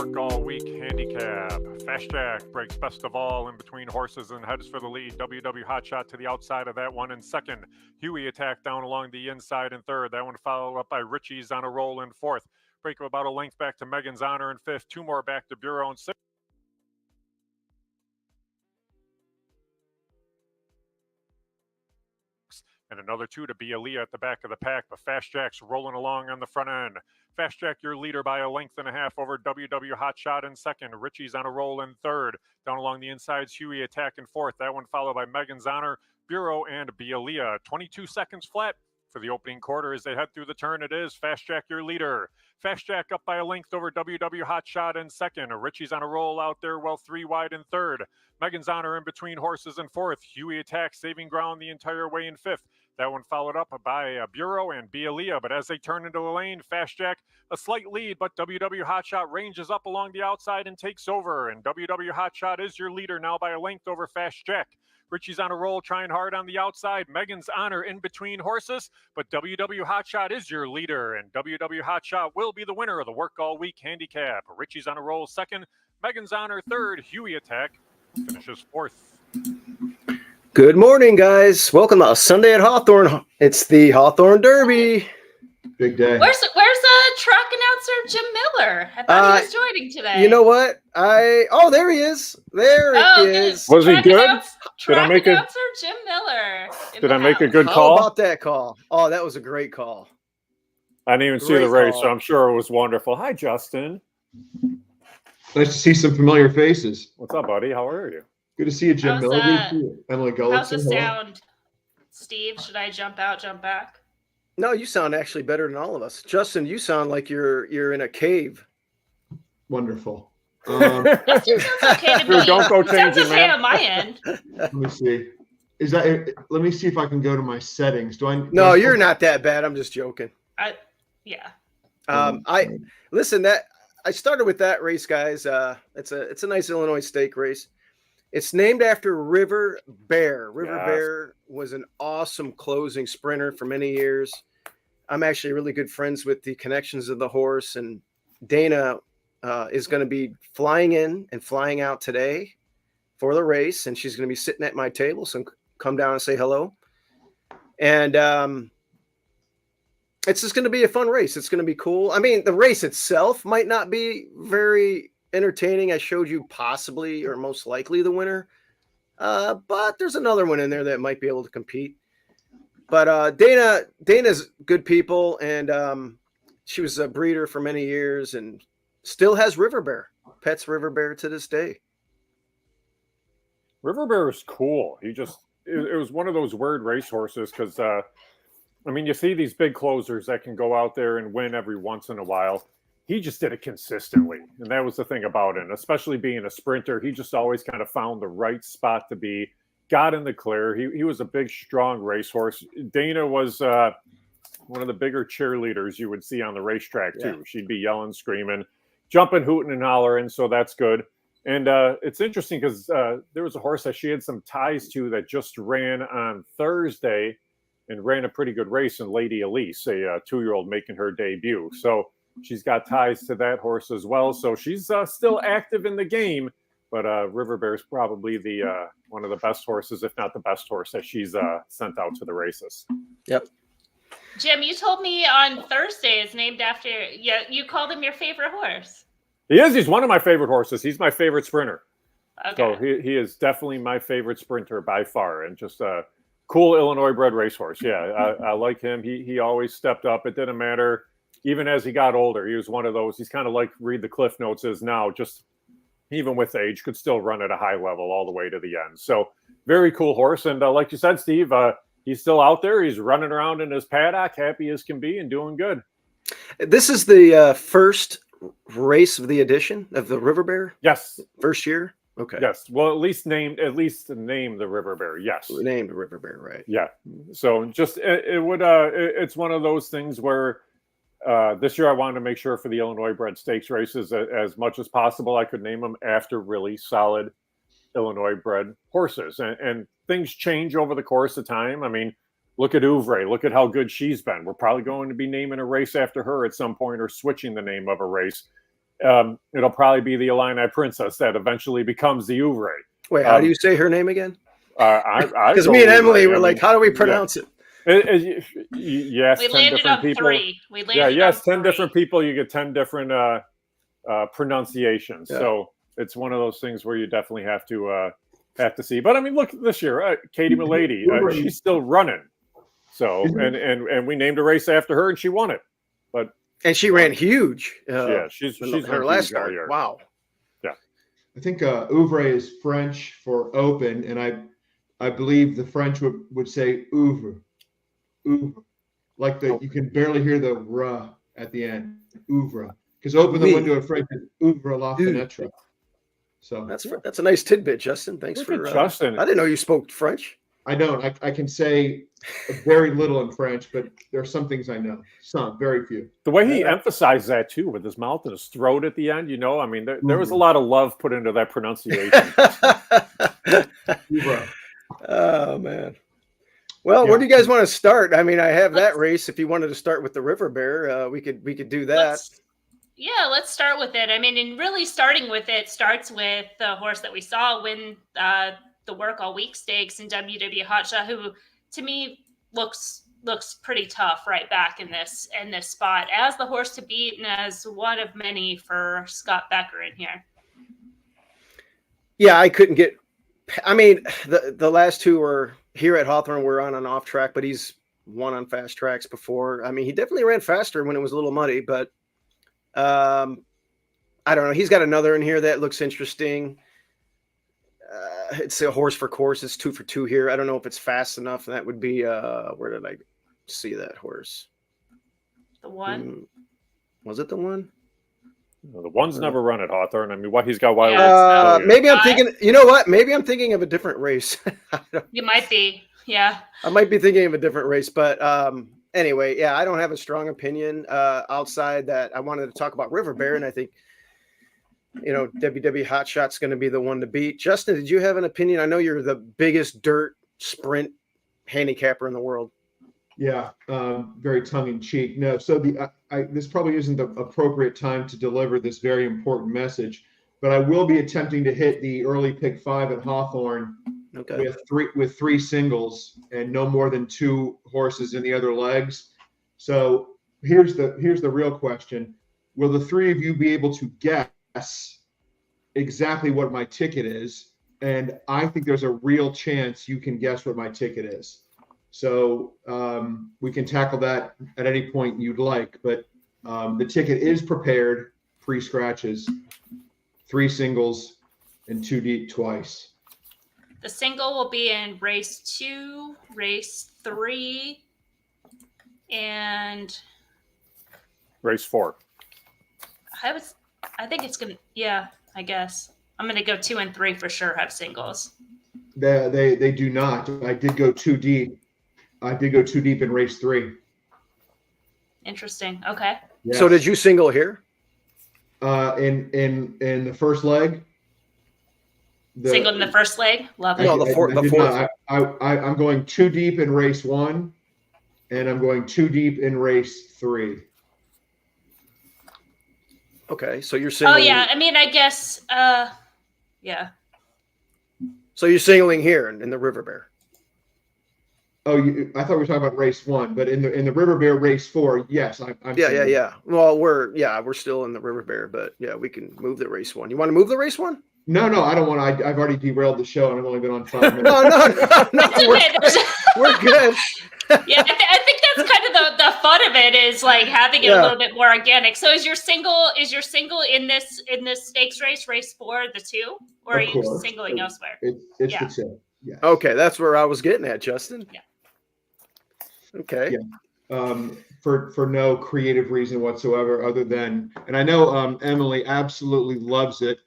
Work All Week Handicap. Fast Jack breaks best of all in between horses and heads for the lead. WW Hotshot to the outside of that one in second. Huey Attack down along the inside in third. That one followed up by Richie's on a roll in fourth. Break of about a length back to Megan's Honor in fifth. Two more back to Bureau in sixth. And another two to be Aaliyah at the back of the pack, but Fast Jack's rolling along on the front end. Fast Jack, your leader by a length and a half over WW Hotshot in second. Richie's on a roll in third. Down along the insides, Huey Attack in fourth. That one followed by Megan's Honor, Bureau, and Aaliyah. 22 seconds flat for the opening quarter as they head through the turn. It is Fast Jack, your leader. Fast Jack up by a length over WW Hotshot in second. Richie's on a roll out there, well, three wide in third. Megan's Honor in between horses in fourth. Huey Attack saving ground the entire way in fifth. That one followed up by Bureau and Aaliyah. But as they turn into the lane, Fast Jack, a slight lead, but WW Hotshot ranges up along the outside and takes over. And WW Hotshot is your leader now by a length over Fast Jack. Richie's on a roll, trying hard on the outside. Megan's Honor in between horses, but WW Hotshot is your leader, and WW Hotshot will be the winner of the Work All Week Handicap. Richie's on a roll second, Megan's Honor third, Huey Attack finishes fourth. Good morning, guys. Welcome to Sunday at Hawthorne. It's the Hawthorne Derby. Big day. Where's track announcer Jim Miller? I thought he was joining today. You know what? There he is. There he is. Was he good? Did I make announcer Jim Miller? Did I make a good How call? about that call? Oh, that was a great call. I didn't even see the race, so I'm sure it was wonderful. Hi, Justin. Nice to see some familiar faces. What's up, buddy? How are you? Good to see you, Jim Miller. Good to see you. Emily Gullickson. How's the sound? Steve, should I jump out, jump back? No, you sound actually better than all of us. Justin, you sound like you're in a cave. Wonderful. Justin sounds okay to me. Dude, don't go Sounds changing, okay man. on my end. Let me see. Let me see if I can go to my settings. No, you're not that bad. I'm just joking. Yeah. I started with that race, guys. It's a nice Illinois stake race. It's named after River Bear. River Bear was an awesome closing sprinter for many years. I'm actually really good friends with the connections of the horse, and Dana is going to be flying in and flying out today for the race, and she's going to be sitting at my table, so come down and say hello. And it's just going to be a fun race. It's going to be cool. I mean, the race itself might not be very entertaining. I showed you possibly or most likely the winner, but there's another one in there that might be able to compete. But Dana's good people, and she was a breeder for many years and still has River Bear, pets River Bear to this day. River Bear is cool. It was one of those weird racehorses because, you see these big closers that can go out there and win every once in a while. He just did it consistently, and that was the thing about him, especially being a sprinter. He just always kind of found the right spot to be, got in the clear. He was a big, strong racehorse. Dana was one of the bigger cheerleaders you would see on the racetrack, too. Yeah. She'd be yelling, screaming, jumping, hooting, and hollering, so that's good. And it's interesting because there was a horse that she had some ties to that just ran on Thursday and ran a pretty good race in Lady Elise, a 2-year-old making her debut. So she's got ties to that horse as well. So she's still active in the game, but River Bear is probably the one of the best horses, if not the best horse that she's sent out to the races. Yep. Jim, you told me on Thursday it's named after, you called him your favorite horse. He is. He's one of my favorite horses. He's my favorite sprinter. Okay. So he is definitely my favorite sprinter by far, and just a cool Illinois bred racehorse. Yeah, I like him. He always stepped up. It didn't matter. Even as he got older, he was one of those. He's kind of like Read the Cliff Notes is now, just even with age, could still run at a high level all the way to the end. So very cool horse. And like you said, Steve, he's still out there. He's running around in his paddock, happy as can be and doing good. This is the first race of the edition of the River Bear? Yes. First year? Okay. Yes. Well, at least name the River Bear. Yes. Named River Bear, right. Yeah. So just it's one of those things where this year I wanted to make sure for the Illinois bred stakes races as much as possible I could name them after really solid Illinois bred horses. And things change over the course of time. I mean, look at Ouvre. Look at how good she's been. We're probably going to be naming a race after her at some point or switching the name of a race. it'll probably be the Illini Princess that eventually becomes the Ouvre. Wait, how do you say her name again? Because me and Emily were like, how do we pronounce it? Yes, We 10 landed different on people. 3. We landed yes, on 10 3. different people. You get 10 different pronunciations. Yeah. So it's one of those things where you definitely have to see. But I mean, look this year, Katie Milady, she's still running. So and we named a race after her, and she won it. And she ran huge. She's her last start. Wow. Yeah, I think ouvre is French for open, and I believe the French would say ouvre, like you can barely hear the r at the end, ouvre, because open the window in French is ouvre la fenêtre. So that's a nice tidbit, Justin. Thanks for Justin. I didn't know you spoke French. I don't. I can say very little in French, but there are some things I know. Some, very few. The way he emphasized that too, with his mouth and his throat at the end, I mean, there was a lot of love put into that pronunciation. Oh man. Well, where do you guys want to start? I mean, I have that race. If you wanted to start with the River Bear, we could do that. Let's start with it. I mean, and really starting with it starts with the horse that we saw win the Work All Week Stakes in WW HAW, who to me looks pretty tough right back in this spot as the horse to beat and as one of many for Scott Becker in here. Yeah, I couldn't get. I mean, the last two were here at Hawthorne. We're on an off track, but he's won on fast tracks before. I mean, he definitely ran faster when it was a little muddy, but I don't know. He's got another in here that looks interesting. It's a horse for course. It's 2 for 2 here. I don't know if it's fast enough. That would be where did I see that horse? The one? Was it the one? No, the one's never run at Hawthorne. I mean, what he's got wild. Maybe I'm thinking. You know what? Maybe I'm thinking of a different race. You might be. Yeah. I might be thinking of a different race, but anyway, yeah, I don't have a strong opinion outside that. I wanted to talk about River Bear, and I think WW Hot Shot's going to be the one to beat. Justin, did you have an opinion? I know you're the biggest dirt sprint handicapper in the world. Yeah, very tongue in cheek. No, so this probably isn't the appropriate time to deliver this very important message, but I will be attempting to hit the early pick 5 at Hawthorne with three singles and no more than 2 horses in the other legs. So here's the real question: will the 3 of you be able to guess exactly what my ticket is? And I think there's a real chance you can guess what my ticket is. So we can tackle that at any point you'd like, but the ticket is prepared pre-scratches, 3 singles and 2 deep twice. The single will be in race 2, race 3, and race 4. I think it's gonna. Yeah, I guess I'm gonna go 2 and 3 for sure. Have singles. They do not. I did go 2 deep. I did go 2 deep in race 3. Interesting. Okay. Yes. So did you single here? In the first leg. Singled in the first leg. Love it. No, the fourth. I'm going 2 deep in race 1, and I'm going 2 deep in race 3. Okay, so you're singling. Oh yeah, I mean, I guess. Yeah. So you're singling here in the River Bear. Oh, I thought we were talking about race 1, but in the River Bear race 4, yes, I'm yeah. Well, we're still in the River Bear, but yeah, we can move the race 1. You want to move the race 1? No, I don't want to. I've already derailed the show, and I've only been on 5 minutes. No. We're good. Yeah, I think that's kind of the fun of it is like having it a little bit more organic. So is your single in this stakes race 4, the 2, or are you singling elsewhere? It's the 2. Yeah. Okay, that's where I was getting at, Justin. Yeah. Okay. Yeah. For no creative reason whatsoever, other than, and I know Emily absolutely loves it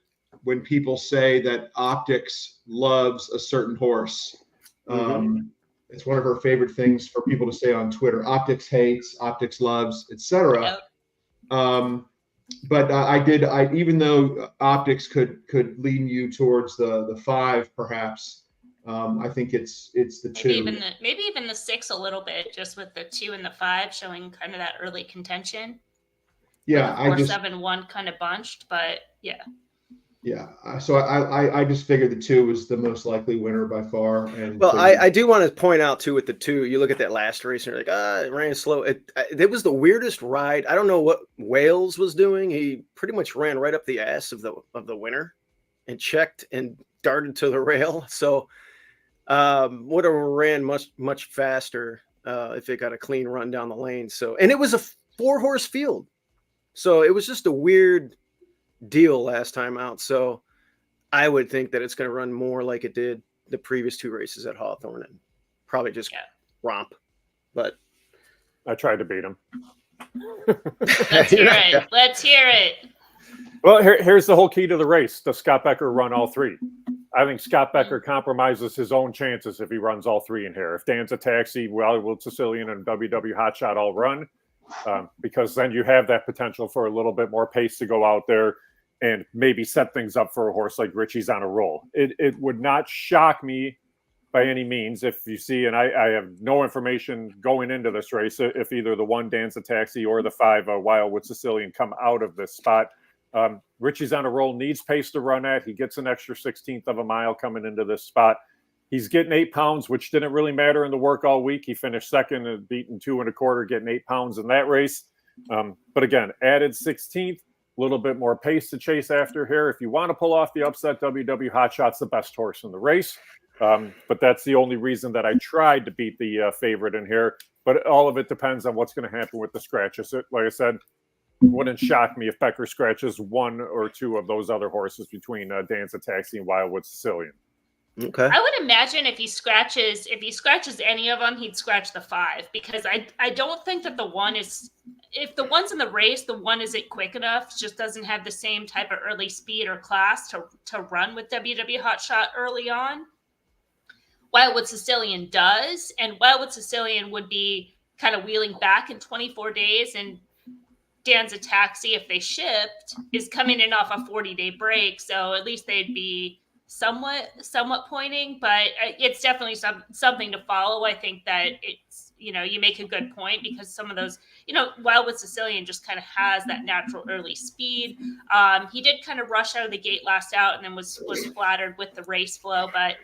when people say that Optics loves a certain horse. It's one of her favorite things for people to say on Twitter. Optics hates, Optics loves, etc. But I even though Optics could lean you towards the 5, perhaps. I think it's the 2. Maybe even the 6 a little bit, just with the 2 and the 5 showing kind of that early contention. Yeah, the 4-7-1 kind of bunched, but yeah. Yeah, so I just figured the 2 was the most likely winner by far. And well, I do want to point out too with the 2, you look at that last race and you're like, it ran slow. It was the weirdest ride. I don't know what Wales was doing. He pretty much ran right up the ass of the winner and checked and darted to the rail. So would have ran much faster if it got a clean run down the lane. So, and it was a 4-horse field, so it was just a weird deal last time out. So I would think that it's going to run more like it did the previous 2 races at Hawthorne and probably just romp. But I tried to beat him. Let's hear it. Let's hear it. Well, here's the whole key to the race. Does Scott Becker run all 3? I think Scott Becker compromises his own chances if he runs all 3 in here. If Dan's Taxi, Wildwood Sicilian, and WW Hotshot all run, because then you have that potential for a little bit more pace to go out there and maybe set things up for a horse like Richie's on a roll. It would not shock me by any means if you see, and I have no information going into this race, if either the 1 Dan's Taxi or the 5 Wildwood Sicilian come out of this spot. Richie's on a roll, needs pace to run at. He gets an extra 16th of a mile coming into this spot. He's getting 8 pounds, which didn't really matter in the work all week. He finished second and beaten 2 1/4, getting 8 pounds in that race. But again, added 16th, a little bit more pace to chase after here. If you want to pull off the upset, WW Hotshot's the best horse in the race. But that's the only reason that I tried to beat the favorite in here. But all of it depends on what's going to happen with the scratches. Like I said, wouldn't shock me if Becker scratches 1 or 2 of those other horses between Dan's Taxi and Wildwood Sicilian. Okay. I would imagine if he scratches any of them, he'd scratch the 5, because I don't think that the 1 is, if the 1's in the race, the 1 isn't quick enough, just doesn't have the same type of early speed or class to run with WW Hotshot early on. Wildwood Sicilian does, and Wildwood Sicilian would be kind of wheeling back in 24 days, and Dan's Taxi, if they shipped, is coming in off a 40-day break, so at least they'd be somewhat pointing, but it's definitely something to follow. I think that it's, you make a good point, because some of those, Wildwood Sicilian just kind of has that natural early speed. He did kind of rush out of the gate last out and then was flattered with the race flow, but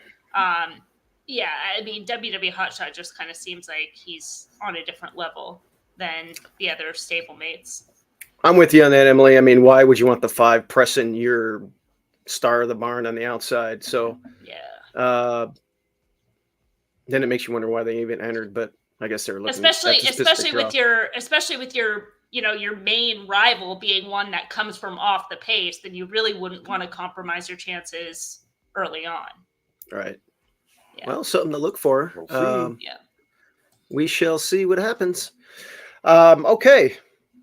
yeah, I mean, WW Hotshot just kind of seems like he's on a different level than the other stablemates. I'm with you on that, Emily. I mean, why would you want the 5 pressing your star of the barn on the outside? So yeah, then it makes you wonder why they even entered. But I guess they're looking, especially with your your main rival being one that comes from off the pace, then you really wouldn't want to compromise your chances early on. Right. Yeah. Well, something to look for. We'll see. Yeah, we shall see what happens. Okay,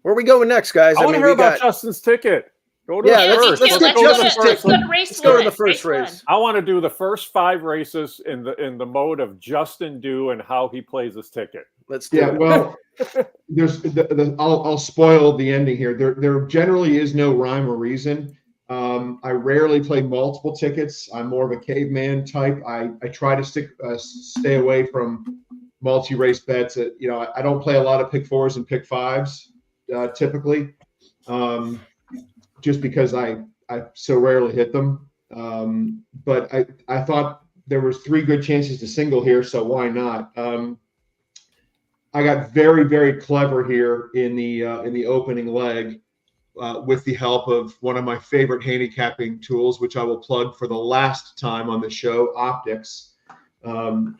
where are we going next, guys? I want to hear about Justin's ticket. Go to let's first. get Justin's ticket. Let's go to the first race. I want to do the first 5 races in the mode of Justin Do and how he plays his ticket. Let's do it. Well, there's I'll spoil the ending here. There generally is no rhyme or reason. I rarely play multiple tickets. I'm more of a caveman type. I try to stay away from multi-race bets. I don't play a lot of pick 4s and pick 5s typically, just because I so rarely hit them. But I thought there was 3 good chances to single here, so why not? I got very, very clever here in the opening leg. With the help of one of my favorite handicapping tools, which I will plug for the last time on the show, Optics. And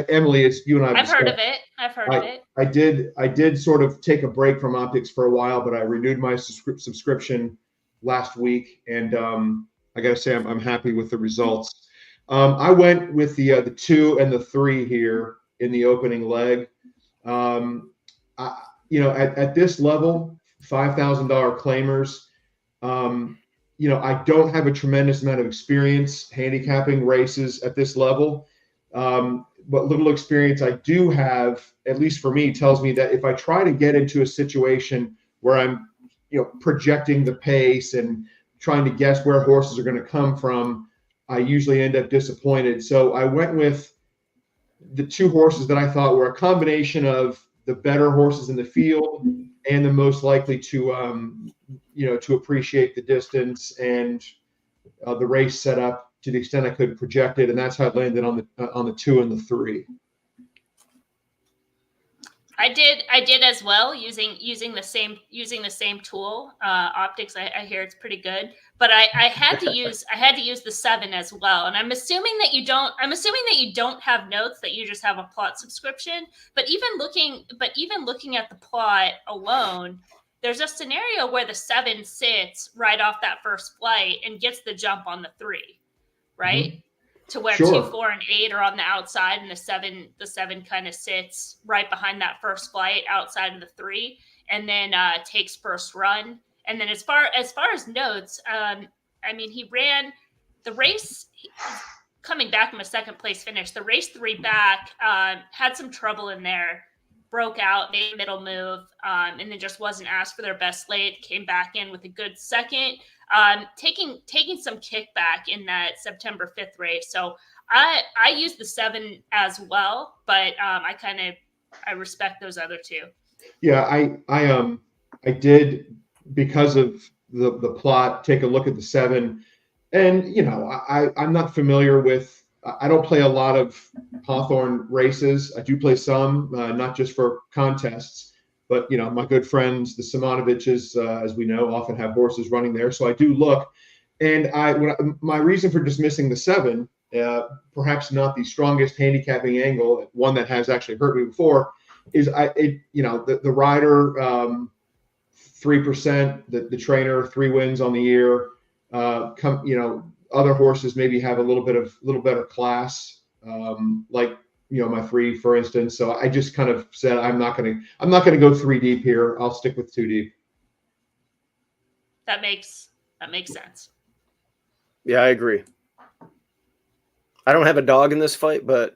Emily, it's you and I. I've heard of it. I did sort of take a break from Optics for a while, but I renewed my subscription last week, and I got to say I'm happy with the results. I went with the 2 and the 3 here in the opening leg. At this level, $5,000 claimers. I don't have a tremendous amount of experience handicapping races at this level. What little experience I do have, at least for me, tells me that if I try to get into a situation where I'm, projecting the pace and trying to guess where horses are going to come from, I usually end up disappointed. So I went with the 2 horses that I thought were a combination of the better horses in the field and the most likely to, to appreciate the distance and the race setup to the extent I could project it. And that's how I landed on the 2 and the 3. I did as well using the same tool. Optics, I hear it's pretty good, but I had to use the 7 as well. And I'm assuming that you don't have notes, that you just have a plot subscription. But even looking at the plot alone, there's a scenario where the 7 sits right off that first flight and gets the jump on the 3, right? Mm-hmm. To where Sure. 2, 4, and 8 are on the outside, and the seven kind of sits right behind that first flight outside of the 3, and then takes first run. And then as far as notes, I mean, he ran the race coming back from a second place finish. The race 3 back had some trouble in there, broke out, made a middle move, and then just wasn't asked for their best late. Came back in with a good second. Taking some kickback in that September 5th race. So I use the 7 as well, but I respect those other 2. Yeah, I did, because of the plot, take a look at the 7, and I'm not familiar with. I don't play a lot of Hawthorne races. I do play some, not just for contests. But, my good friends, the Simonoviches, as we know, often have horses running there. So I do look. And my reason for dismissing the 7, perhaps not the strongest handicapping angle, one that has actually hurt me before, is the rider, 3%, the trainer, 3 wins on the year. Other horses maybe have a little better class, like my 3, for instance. So I just kind of said I'm not gonna go 3 deep here. I'll stick with 2 deep. That makes sense. Yeah, I agree. I don't have a dog in this fight, but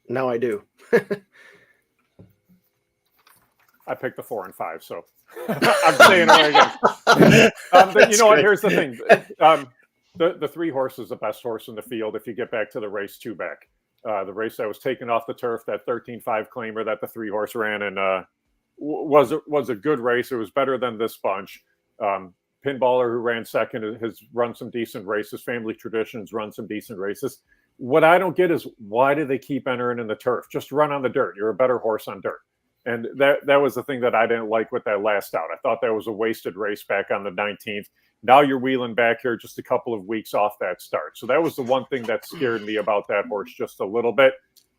now I do. I picked the 4 and 5, so I'm staying away again. What? Here's the thing. The 3 horse is the best horse in the field if you get back to the race 2 back. The race that was taken off the turf, that 13-5 claimer that the 3 horse ran, and was a good race. It was better than this bunch. Pinballer, who ran second, has run some decent races. Family Traditions run some decent races. What I don't get is, why do they keep entering in the turf? Just run on the dirt. You're a better horse on dirt. And that was the thing that I didn't like with that last out. I thought that was a wasted race back on the 19th. Now you're wheeling back here just a couple of weeks off that start. So that was the one thing that scared me about that horse just a little bit.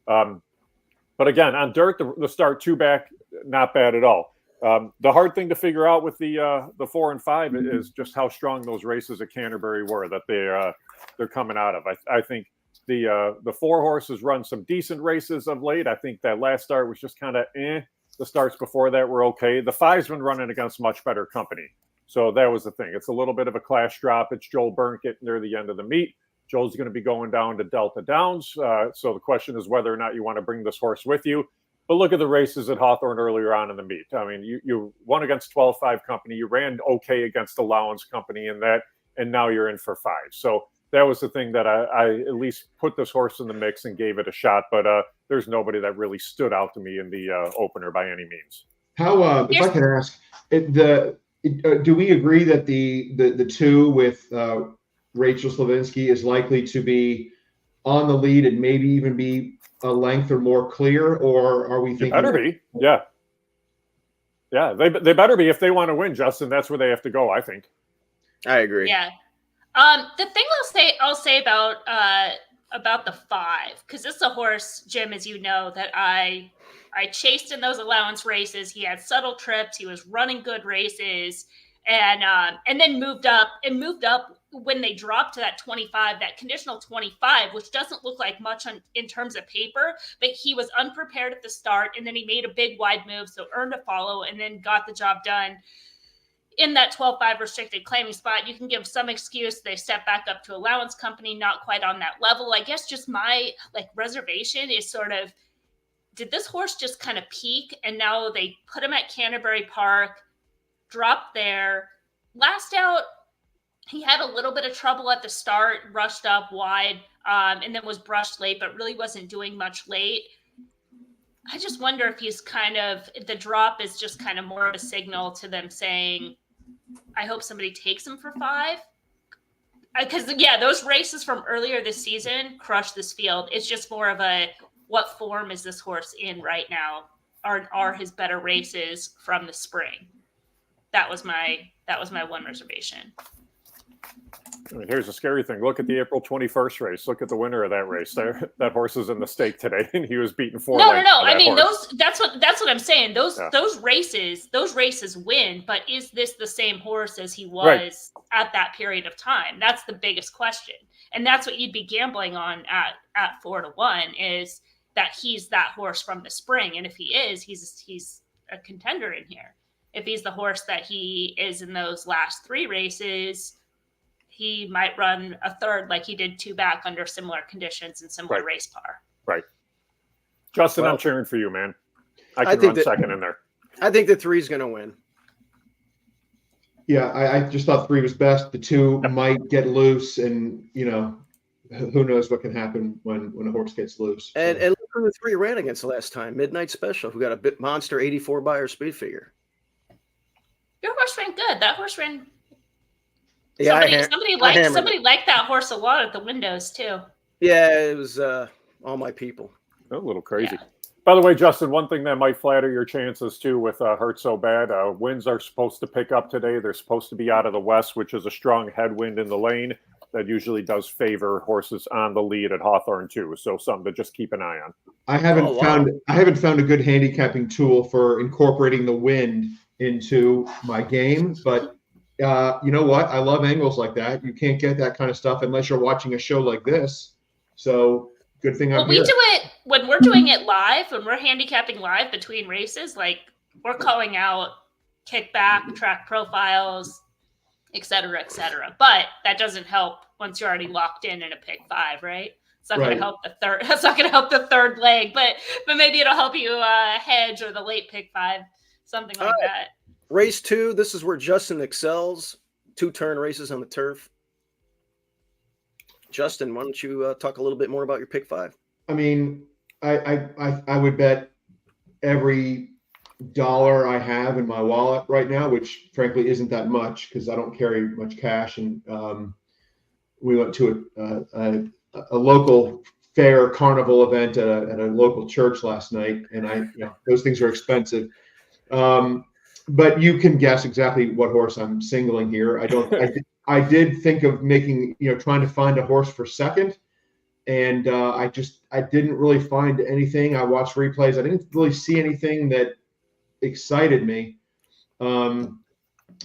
But again, on dirt, the start 2 back, not bad at all. The hard thing to figure out with the 4 and 5 is just how strong those races at Canterbury were that they're coming out of. I think the 4 horses run some decent races of late. I think that last start was just kind of The starts before that were okay. The 5's been running against much better company. So that was the thing. It's a little bit of a class drop. It's Joel Burnett getting near the end of the meet. Joel's going to be going down to Delta Downs. So the question is whether or not you want to bring this horse with you. But look at the races at Hawthorne earlier on in the meet. I mean, you won against 12-5 company. You ran okay against Allowance company in that, and now you're in for 5. So that was the thing that I at least put this horse in the mix and gave it a shot. But there's nobody that really stood out to me in the opener by any means. How, if I can ask, do we agree that the 2 with Rachel Slavinsky is likely to be on the lead and maybe even be a length or more clear, or are we thinking? It better be, yeah. They better be if they want to win, Justin. That's where they have to go, I think. I agree. Yeah. The thing I'll say about the 5, because this is a horse, Jim, as you know, that I chased in those allowance races. He had subtle trips. He was running good races, and then moved up when they dropped to that 25, that conditional 25, which doesn't look like much in terms of paper, but he was unprepared at the start, and then he made a big wide move, so earned a follow, and then got the job done in that 12-5 restricted claiming spot. You can give some excuse. They step back up to allowance company, not quite on that level. I guess just my reservation is sort of, did this horse just kind of peak, and now they put him at Canterbury Park, dropped there. Last out, he had a little bit of trouble at the start, rushed up wide, and then was brushed late, but really wasn't doing much late. I just wonder if the drop is just kind of more of a signal to them saying, I hope somebody takes him for 5. Because, those races from earlier this season crushed this field. It's just more of what form is this horse in right now? Are his better races from the spring? That was my one reservation. I mean, here's the scary thing. Look at the April 21st race. Look at the winner of that race. That horse is in the stake today, and he was beaten 4 lengths. No. I mean, that's what I'm saying. Those races win, but is this the same horse as he was at that period of time? That's the biggest question. And that's what you'd be gambling on at 4-1 is that he's that horse from the spring. And if he is, he's a contender in here. If he's the horse that he is in those last 3 races, he might run a third like he did 2 back under similar conditions and similar race par. Right. Justin, I'm cheering for you, man. I can run second in there. I think the 3's going to win. Yeah, I just thought 3 was best. The 2 might get loose, and who knows what can happen when a horse gets loose. And look who the 3 ran against last time, Midnight Special, who got a bit monster 84 Beyer speed figure. Your horse ran good. That horse ran. Yeah, somebody liked that horse a lot at the windows too. Yeah, it was all my people. A little crazy. Yeah. By the way, Justin, one thing that might flatter your chances too with Hurt So Bad, winds are supposed to pick up today. They're supposed to be out of the west, which is a strong headwind in the lane. That usually does favor horses on the lead at Hawthorne too. So something to just keep an eye on. I haven't found a good handicapping tool for incorporating the wind into my game, but you know what? I love angles like that. You can't get that kind of stuff unless you're watching a show like this. So good thing I'm here. We do it when we're doing it live, when we're handicapping live between races, like we're calling out kickback, track profiles, et cetera, et cetera. But that doesn't help once you're already locked in a pick 5, right? It's not going to help the third. That's not going to help the third leg, but maybe it'll help you hedge or the late pick 5, something like that. Race 2, this is where Justin excels. 2-turn races on the turf. Justin, why don't you talk a little bit more about your pick 5? I mean, I would bet every dollar I have in my wallet right now, which frankly isn't that much because I don't carry much cash. And we went to a local fair carnival event at a local church last night, and those things are expensive. But you can guess exactly what horse I'm singling here. I did think of making, trying to find a horse for second, and I didn't really find anything. I watched replays. I didn't really see anything that excited me. And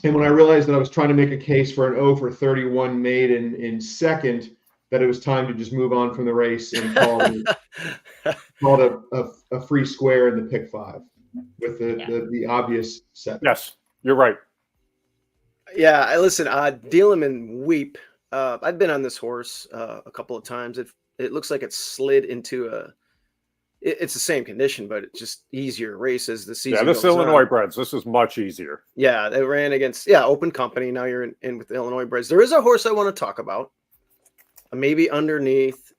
when I realized that I was trying to make a case for an 0-for-31 maiden in second, that it was time to just move on from the race and call it a free square in the pick 5. With the obvious set. Yes, you're right. Yeah, I listen. Deal and Weep. I've been on this horse a couple of times. It looks like it slid into it's the same condition, but it's just easier races. The season. Yeah, this Illinois breds. This is much easier. Yeah, they ran against open company. Now you're in with the Illinois breds. There is a horse I want to talk about. Maybe underneath.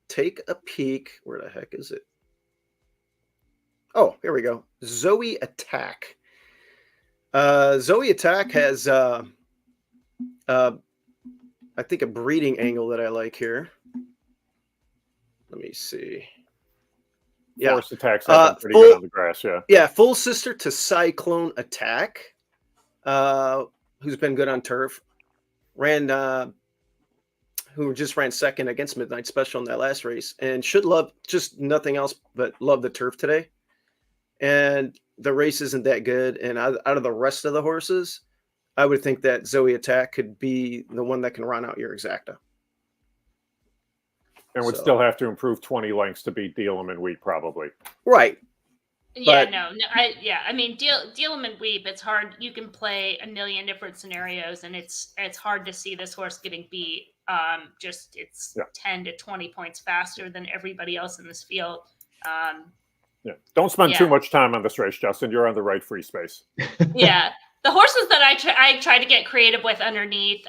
Take a peek. Where the heck is it? Oh, here we go. Zoe Attack. Zoe Attack has, I think, a breeding angle that I like here. Let me see. Yeah. Force Attack's pretty good on the grass, yeah. Yeah, full sister to Cyclone Attack, who's been good on turf. Who just ran second against Midnight Special in that last race and should love just nothing else but love the turf today. And the race isn't that good. And out of the rest of the horses, I would think that Zoe Attack could be the one that can run out your Exacta. And would still have to improve 20 lengths to beat Dealem and Weep, probably. Right. Yeah, I mean, Dealem and Weep, it's hard. You can play a million different scenarios, and it's hard to see this horse getting beat. It's 10 to 20 points faster than everybody else in this field. Don't spend too much time on this race, Justin. You're on the right free space. Yeah. the horses that I try to get creative with underneath,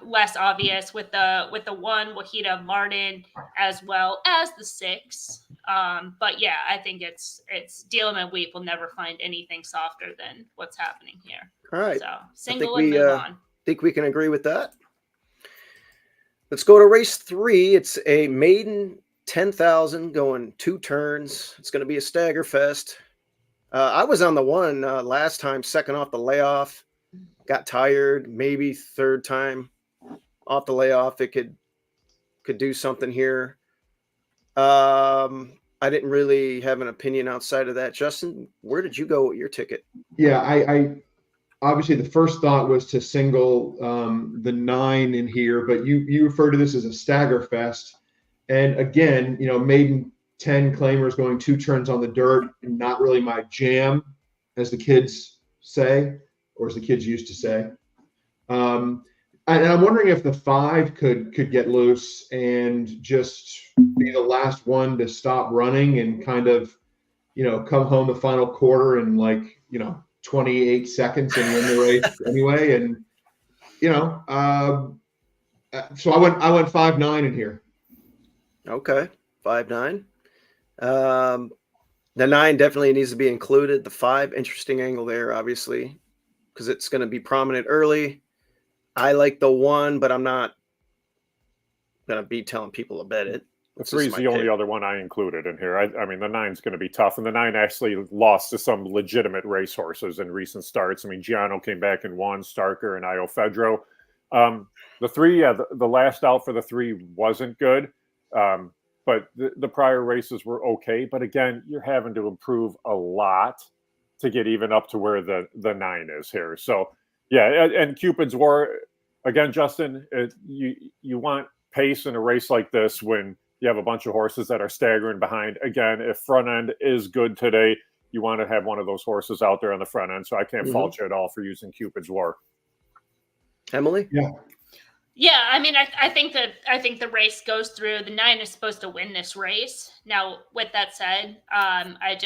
less obvious with the 1 Wahida Martin as well as the 6. But yeah, I think it's Deal and Weep will never find anything softer than what's happening here. All right. So single and move on. Think we can agree with that. Let's go to race 3. It's a maiden 10,000 going 2 turns. It's going to be a stagger fest. I was on the 1 last time, second off the layoff. Got tired. Maybe third time off the layoff, it could do something here. I didn't really have an opinion outside of that. Justin, where did you go with your ticket? Yeah, I obviously the first thought was to single the 9 in here, but you refer to this as a stagger fest. And again, maiden 10 claimers going 2 turns on the dirt, not really my jam, as the kids say, or as the kids used to say. And I'm wondering if the 5 could get loose and just be the last one to stop running and kind of, come home the final quarter in 28 seconds and win the race anyway. And, so I went 5-9 in here. Okay. 5-9. The 9 definitely needs to be included. The 5, interesting angle there, obviously, because it's going to be prominent early. I like the 1, but I'm not going to be telling people to bet it. The 3 is the only other one I included in here. I mean, the 9's going to be tough, and the 9 actually lost to some legitimate racehorses in recent starts. I mean, Giano came back and won, Starker and Io Fedro. The 3, the last out for the 3 wasn't good, but the prior races were okay. But again, you're having to improve a lot to get even up to where the 9 is here. So, yeah, and Cupid's War, again, Justin, you want pace in a race like this when you have a bunch of horses that are staggering behind. Again, if front end is good today, you want to have one of those horses out there on the front end. So I can't fault you at all for using Cupid's War. Emily? Yeah, I mean, I think the race goes through. The 9 is supposed to win this race. Now, with that said, I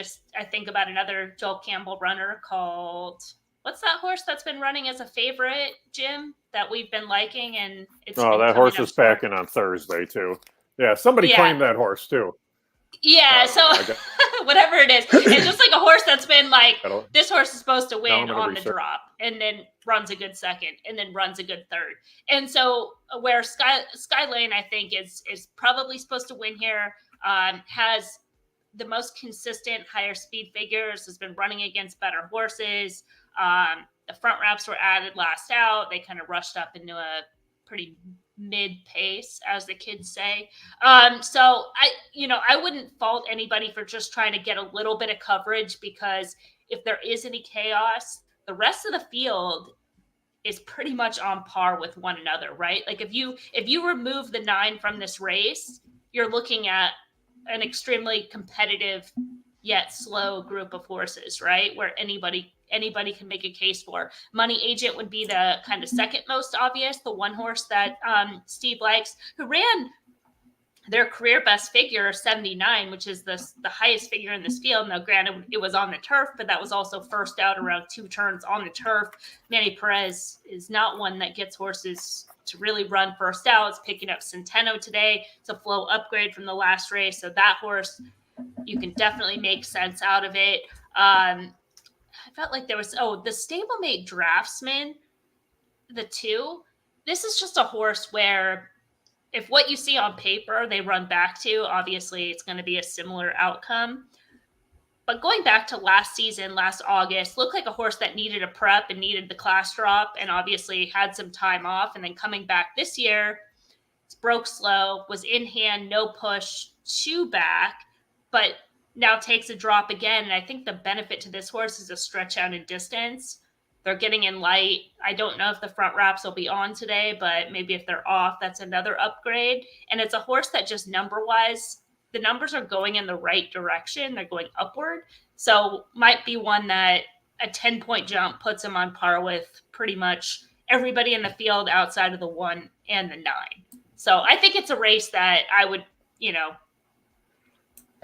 think about another Joel Campbell runner called, what's that horse that's been running as a favorite, Jim, that we've been liking? And that horse is backing on Thursday too. Yeah, somebody claimed that horse too. Yeah, so whatever it is, it's just like a horse that's been like, this horse is supposed to win on the drop, and then runs a good second, and then runs a good third. And so where Skylane, I think, is probably supposed to win here, has the most consistent higher speed figures, has been running against better horses. The front wraps were added last out. They kind of rushed up into a pretty mid pace, as the kids say. So I wouldn't fault anybody for just trying to get a little bit of coverage, because if there is any chaos, the rest of the field is pretty much on par with one another, right? Like if you remove the 9 from this race, you're looking at an extremely competitive yet slow group of horses, right? Where anybody can make a case for. Money Agent would be the kind of second most obvious, the one horse that Steve likes, who ran their career best figure 79, which is the highest figure in this field. Now, granted, it was on the turf, but that was also first out around 2 turns on the turf. Manny Perez is not one that gets horses to really run first out. It's picking up Centeno today. It's a flow upgrade from the last race. So that horse, you can definitely make sense out of it. I felt like there was, the stablemate Draftsman, the 2. This is just a horse where if what you see on paper they run back to, obviously it's going to be a similar outcome. But going back to last season, last August, looked like a horse that needed a prep and needed the class drop, and obviously had some time off. And then coming back this year, it's broke slow, was in hand, no push, shoe back, but now takes a drop again. And I think the benefit to this horse is a stretch out in distance. They're getting in light. I don't know if the front wraps will be on today, but maybe if they're off, that's another upgrade. And it's a horse that just number-wise, the numbers are going in the right direction. They're going upward. So might be one that a 10-point jump puts him on par with pretty much everybody in the field outside of the 1 and the 9. So I think it's a race that I would,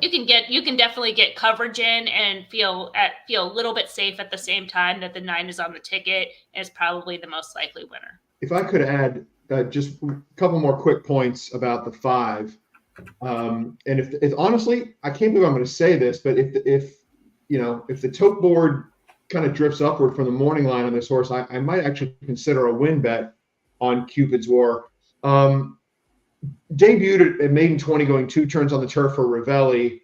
you can definitely get coverage in and feel a little bit safe at the same time that the 9 is on the ticket and is probably the most likely winner. If I could add just a couple more quick points about the 5. And if honestly, I can't believe I'm going to say this, but if the tote board kind of drifts upward from the morning line on this horse, I might actually consider a win bet on Cupid's War. Debuted at maiden 20, going 2 turns on the turf for Ravelli.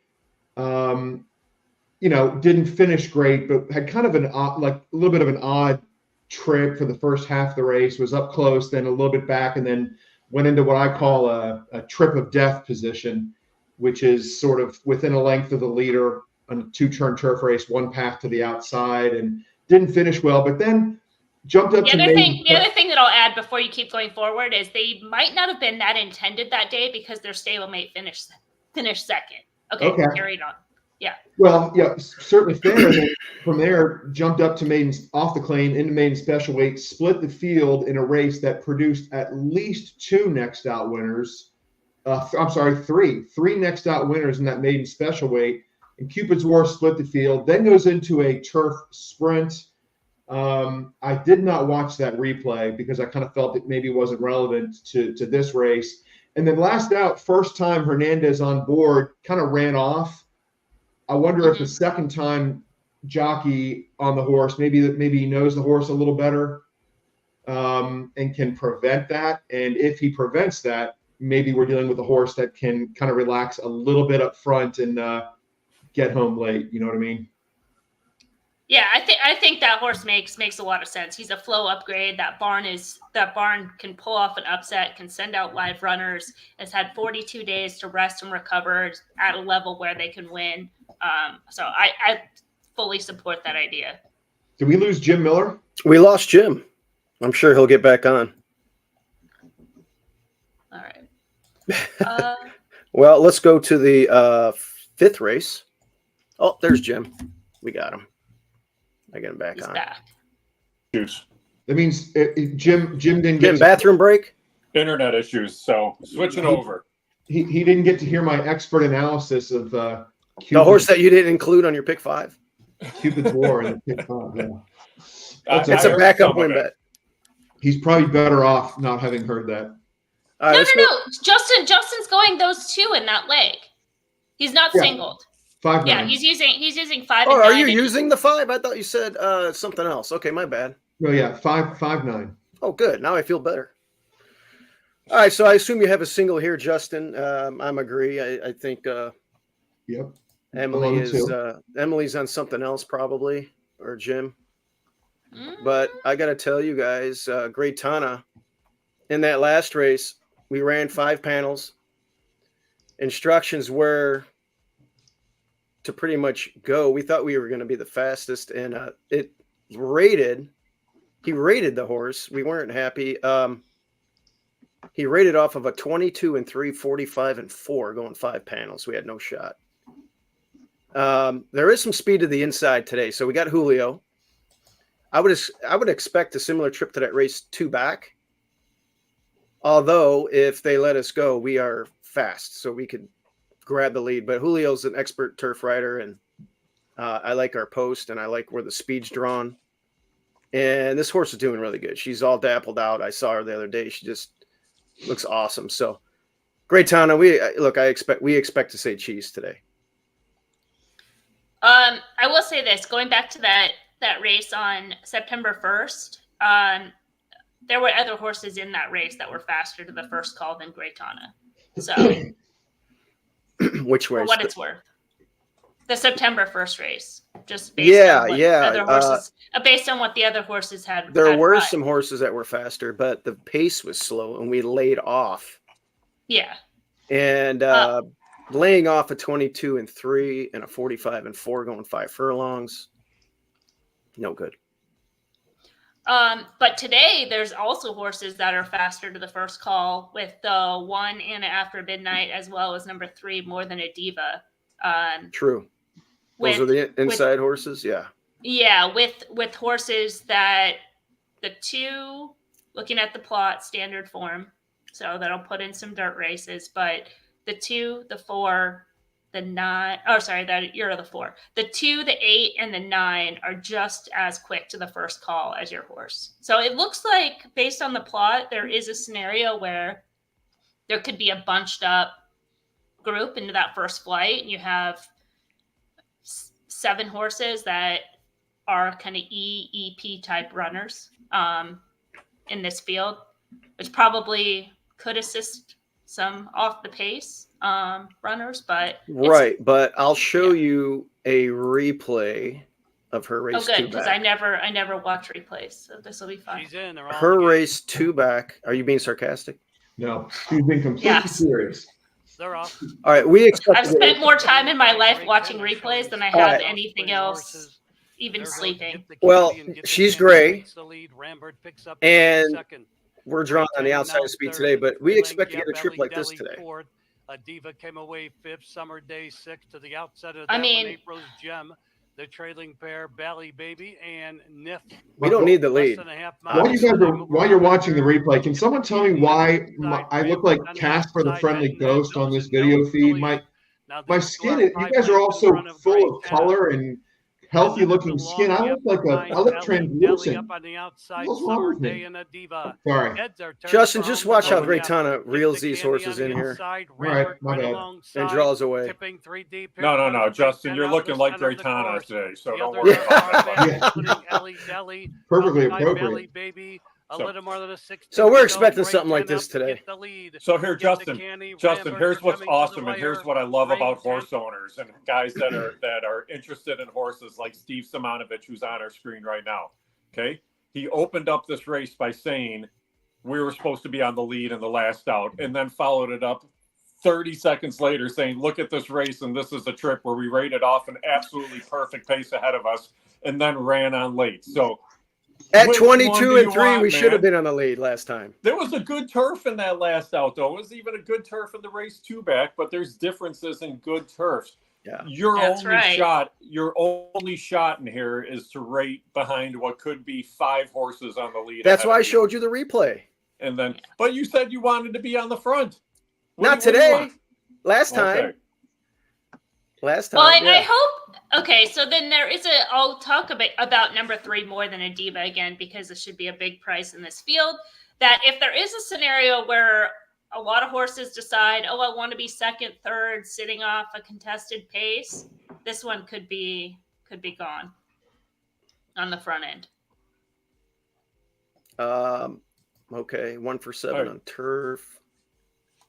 Didn't finish great, but had kind of a little bit of an odd trip for the first half of the race. Was up close, then a little bit back, and then went into what I call a trip of death position, which is sort of within a length of the leader on a 2-turn turf race, 1 path to the outside, and didn't finish well, but then jumped up the to other thing that I'll add before you keep going forward is they might not have been that intended that day because their stablemate finished second. Okay. Carried on. Yeah. Well, yeah, certainly fair. And then from there, jumped up to maidens off the claim into maiden special weight, split the field in a race that produced at least 2 next out winners. 3 next out winners in that maiden special weight. And Cupid's War split the field, then goes into a turf sprint. I did not watch that replay because I kind of felt it maybe wasn't relevant to this race. And then last out, first time Hernandez on board, kind of ran off. I wonder if the second time jockey on the horse, maybe he knows the horse a little better and can prevent that. And if he prevents that, maybe we're dealing with a horse that can kind of relax a little bit up front and get home late. You know what I mean? Yeah, I think that horse makes a lot of sense. He's a flow upgrade. That barn can pull off an upset, can send out live runners. Has had 42 days to rest and recover at a level where they can win. So I fully support that idea. Did we lose Jim Miller? We lost Jim. I'm sure he'll get back on. All right. Well, let's go to the 5th race. Oh, there's Jim. We got him. I get him back He's on. back. Issues. That means Jim didn't Jim, bathroom break? Internet issues. So switching over. He didn't get to hear my expert analysis of The horse that you didn't include on your pick 5? Cupid's War in the pick 5. Yeah. It's a backup win bet. He's probably better off not having heard that. No. Justin's going those 2 in that leg. He's not singled. 5-9. Yeah, he's using 5. Oh, and are 9 you using the 5? I thought you said something else. Okay, my bad. Oh yeah, 5-9. Oh, good. Now I feel better. All right, so I assume you have a single here, Justin. I'm agree. I think. Yep. Emily is Emily's on something else probably, or Jim. But I got to tell you guys, Great Tana, in that last race, we ran 5 panels. Instructions were to pretty much go. We thought we were going to be the fastest, and he rated the horse. We weren't happy. He rated off of a 22 and 3, 45 and 4, going 5 panels. We had no shot. There is some speed to the inside today, so we got Julio. I would expect a similar trip to that race 2 back. Although if they let us go, we are fast, so we could grab the lead. But Julio's an expert turf rider, and I like our post, and I like where the speed's drawn. And this horse is doing really good. She's all dappled out. I saw her the other day. She just looks awesome. So Great Tana. We expect to say cheese today. I will say this, going back to that race on September 1st, there were other horses in that race that were faster to the first call than Great Tana. So which race? For what it's worth. The September 1st race. Just based on what other horses, based on what the other horses had. There were some horses that were faster, but the pace was slow and we laid off. Yeah. And laying off a 22 and 3 and a 45 and 4 going 5 furlongs. No good. But today there's also horses that are faster to the first call with the 1 and after midnight, as well as number 3, More Than a Diva. True. Those are the inside horses. Yeah. Yeah. With horses that the 2, looking at the plot, standard form. So that'll put in some dirt races, but the 2, the 4, the 9. Oh, sorry, that you're the 4. The 2, the 8, and the 9 are just as quick to the first call as your horse. So it looks like, based on the plot, there is a scenario where there could be a bunched up group into that first flight, and you have 7 horses that are kind of EP type runners in this field, which probably could assist some off the pace runners, but but I'll show you a replay of her race. Oh, good, because I never watch replays, so this will be fun. She's in. Her race 2 back. Are you being sarcastic? No, she's been completely serious. They're off. All right, we expect. I've spent more time in my life watching replays than I have anything else, even sleeping. Well, she's gray, and we're drawn on the outside of speed today, but we expect to get a trip like this today. A Diva came away 5th, Summer Day 6th to the outside of I that mean, one, April's Gem, the trailing pair, Bally Baby, and Niff. We don't need the lead. While you're watching the replay, can someone tell me why I look like Casper the Friendly Ghost on this video feed? My skin, you guys are all so full of color and healthy looking skin. I look translucent. What's wrong with me? Sorry. Justin, just watch how Graytana reels these horses in here. All right, my bad. And draws away. No, Justin, you're looking like Graytana today, so don't worry about it. Perfectly appropriate. So we're expecting something like this today. So here, Justin, here's what's awesome, and here's what I love about horse owners and guys that are interested in horses, like Steve Simonovich, who's on our screen right now. Okay, he opened up this race by saying we were supposed to be on the lead in the last out, and then followed it up 30 seconds later saying, look at this race, and this is a trip where we rated off an absolutely perfect pace ahead of us, and then ran on late. So at 22 and 3, we should have been on the lead last time. There was a good turf in that last out, though. It was even a good turf in the race 2 back, but there's differences in good turfs. Yeah, your only shot in here is to rate behind what could be 5 horses on the lead. That's why I showed you the replay. And then, but you said you wanted to be on the front. Not today. Last time. Last time. Well, I hope. Okay, so then there is I'll talk about number 3 more than a Diva again, because it should be a big price in this field. That if there is a scenario where a lot of horses decide, oh, I want to be second, third, sitting off a contested pace, this one could be gone on the front end. Okay, 1 for 7 on turf.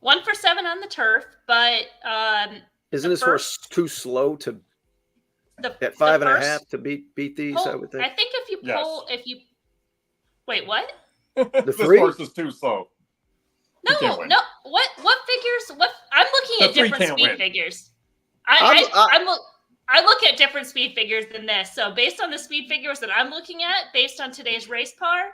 1 for 7 on the turf, but isn't this horse too slow to at 5.5 to beat these? I would think. I think if you wait, what? The this 3 horse is too slow. No. What figures? What I'm looking at different speed figures. I look at different speed figures than this. So based on the speed figures that I'm looking at, based on today's race par,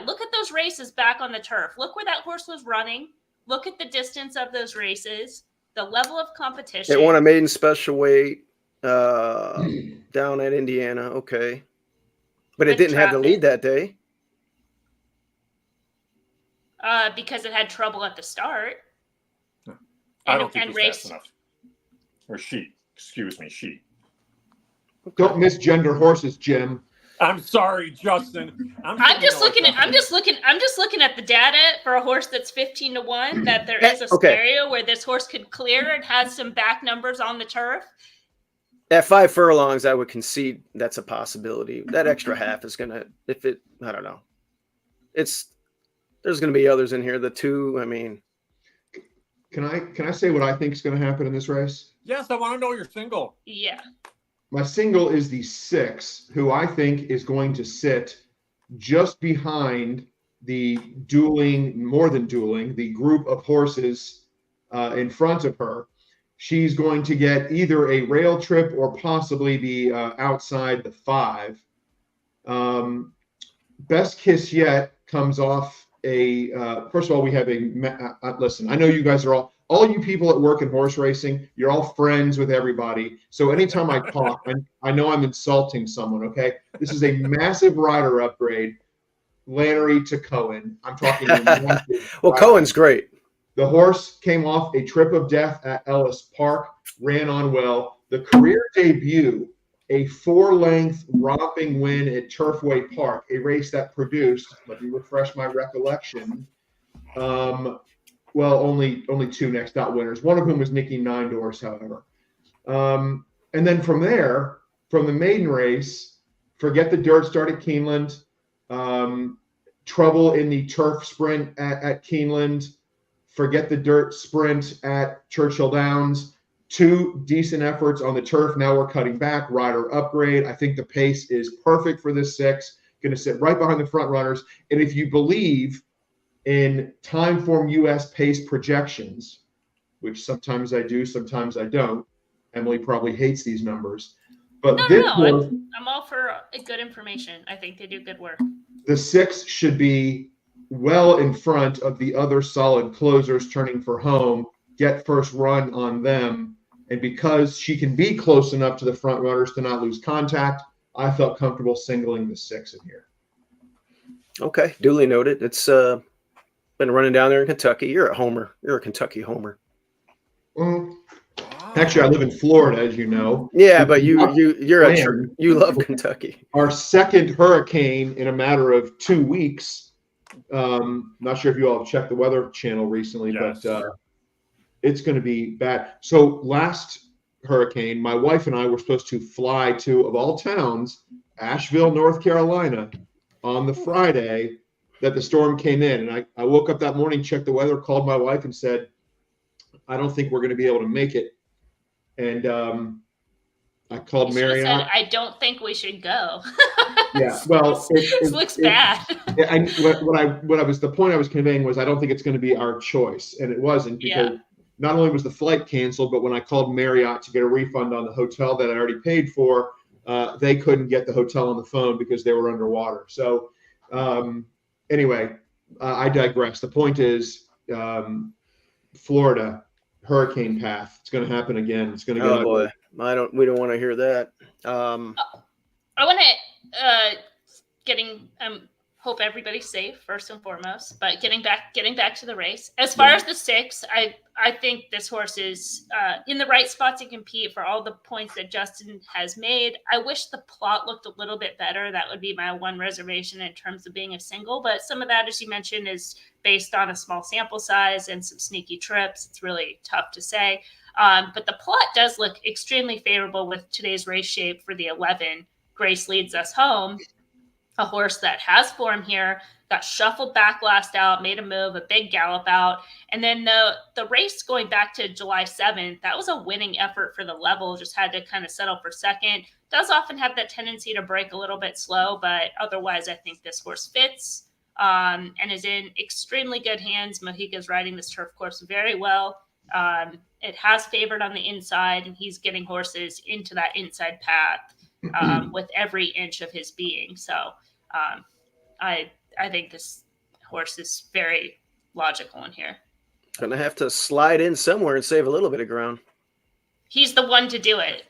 look at those races back on the turf. Look where that horse was running. Look at the distance of those races, the level of competition. It won a maiden special weight down at Indiana. Okay. But it didn't have the lead that day. Because it had trouble at the start. I don't think it's fast enough. Or she. Excuse me, she. Don't misgender horses, Jim. I'm sorry, Justin. I'm just looking at the data for a horse that's 15-1. That there is a scenario where this horse could clear and has some back numbers on the turf. At 5 furlongs, I would concede that's a possibility. That extra half is gonna, I don't know. There's gonna be others in here. The 2, I mean. Can I say what I think is going to happen in this race? Yes, I want to know your single. Yeah. My single is the 6, who I think is going to sit just behind the the group of horses in front of her. She's going to get either a rail trip or possibly be outside the 5. Best Kiss Yet comes off first of all, we have listen, I know you guys are all you people that work in horse racing, you're all friends with everybody. So anytime I talk, I know I'm insulting someone, okay? This is a massive rider upgrade, Lannery to Cohen. I'm talking well, Cohen's great. The horse came off a trip of death at Ellis Park, ran on well. The career debut, a 4-length romping win at Turfway Park, a race that produced, let me refresh my recollection, only 2 next out winners, one of whom was Nikki Nine-Doors, however. And then from there, from the maiden race, forget the dirt start at Keeneland, trouble in the turf sprint at Keeneland, forget the dirt sprint at Churchill Downs, 2 decent efforts on the turf. Now we're cutting back, rider upgrade. I think the pace is perfect for this 6, going to sit right behind the front runners. And if you believe in Timeform US pace projections, which sometimes I do, sometimes I don't, Emily probably hates these numbers. But I'm all for good information. I think they do good work. The 6 should be well in front of the other solid closers turning for home, get first run on them. And because she can be close enough to the front runners to not lose contact, I felt comfortable singling the 6 in here. Okay, duly noted. It's been running down there in Kentucky. You're a homer. You're a Kentucky homer. Actually, I live in Florida, as you know. Yeah, but you love Kentucky. Our second hurricane in a matter of 2 weeks. Not sure if you all have checked the Weather Channel recently, Yes. but it's going to be bad. So last hurricane, my wife and I were supposed to fly to, of all towns, Asheville, North Carolina, on the Friday that the storm came in. And I woke up that morning, checked the weather, called my wife and said, I don't think we're going to be able to make it. And I called Marriott. Said, I don't think we should go. Yeah, well, it looks bad. The point I was conveying was I don't think it's going to be our choice, and it wasn't, because not only was the flight canceled, but when I called Marriott to get a refund on the hotel that I already paid for, they couldn't get the hotel on the phone because they were underwater. So anyway, I digress. The point is, Florida hurricane path. It's going to happen again. It's going to go. Oh boy, we don't want to hear that. I want to hope everybody's safe first and foremost. But getting back to the race. As far as the 6, I think this horse is in the right spot to compete for all the points that Justin has made. I wish the plot looked a little bit better. That would be my one reservation in terms of being a single. But some of that, as you mentioned, is based on a small sample size and some sneaky trips. It's really tough to say. But the plot does look extremely favorable with today's race shape for the 11. Grace Leads Us Home, a horse that has form here, got shuffled back last out, made a move, a big gallop out. And then the race going back to July 7th, that was a winning effort for the level, just had to kind of settle for second. Does often have that tendency to break a little bit slow, but otherwise I think this horse fits and is in extremely good hands. Mojica's riding this turf course very well. It has favored on the inside, and he's getting horses into that inside path with every inch of his being. So I think this horse is very logical in here. Gonna have to slide in somewhere and save a little bit of ground. He's the one to do it.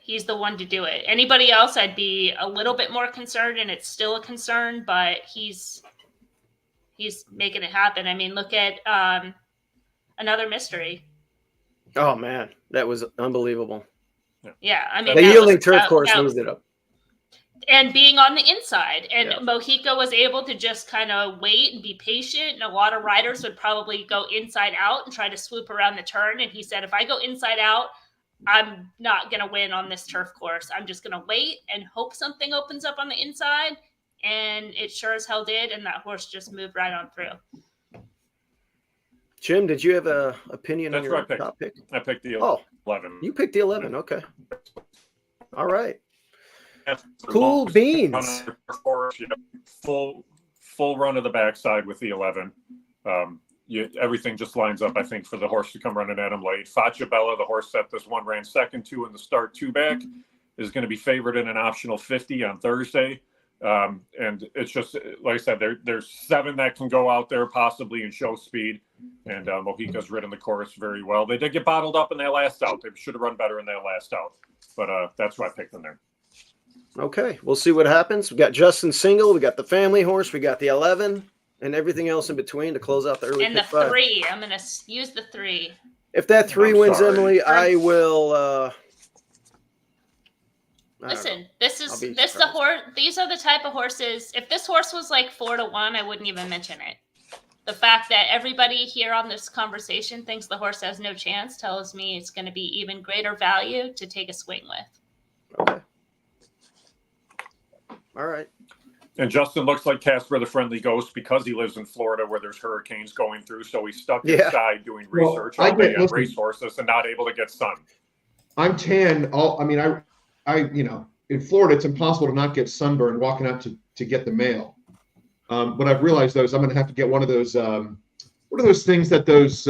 Anybody else, I'd be a little bit more concerned, and it's still a concern, but he's making it happen. I mean, look at Another Mystery. Oh man, that was unbelievable. Yeah, I mean, the yielding turf course moved it up. And being on the inside, and Mojica was able to just kind of wait and be patient. And a lot of riders would probably go inside out and try to swoop around the turn. And he said, if I go inside out, I'm not going to win on this turf course. I'm just going to wait and hope something opens up on the inside. And it sure as hell did. And that horse just moved right on through. Jim, did you have an opinion on your top pick? I picked the 11. You picked the 11. Okay. All right. Cool beans. Full run of the backside with the 11. Everything just lines up, I think, for the horse to come running at him late. Faccia Bella, the horse that this one ran second to in the start 2 back, is going to be favored in an optional 50 on Thursday. And it's just, like I said, there's 7 that can go out there possibly and show speed. And Mojica's ridden the course very well. They did get bottled up in their last out. They should have run better in their last out. But that's why I picked them there. Okay, we'll see what happens. We got Justin single. We got the family horse. We got the 11. and everything else in between to close out the early And the pick 5. 3. I'm gonna use the 3. If that 3 I'm wins, sorry. Emily, I will. I don't know. Listen, this I'll is be this the surprised. horse. These are the type of horses. If this horse was like 4-1, I wouldn't even mention it. The fact that everybody here on this conversation thinks the horse has no chance tells me it's going to be even greater value to take a swing with. Okay. All right. And Justin looks like Casper the Friendly Ghost because he lives in Florida where there's hurricanes going through. So he's stuck Yeah. inside doing Well, research all day on listen. racehorses and not able to get sun. I'm tan. In Florida, it's impossible to not get sunburned walking out to get the mail. What I've realized though is I'm going to have to get one of those. What are those things that those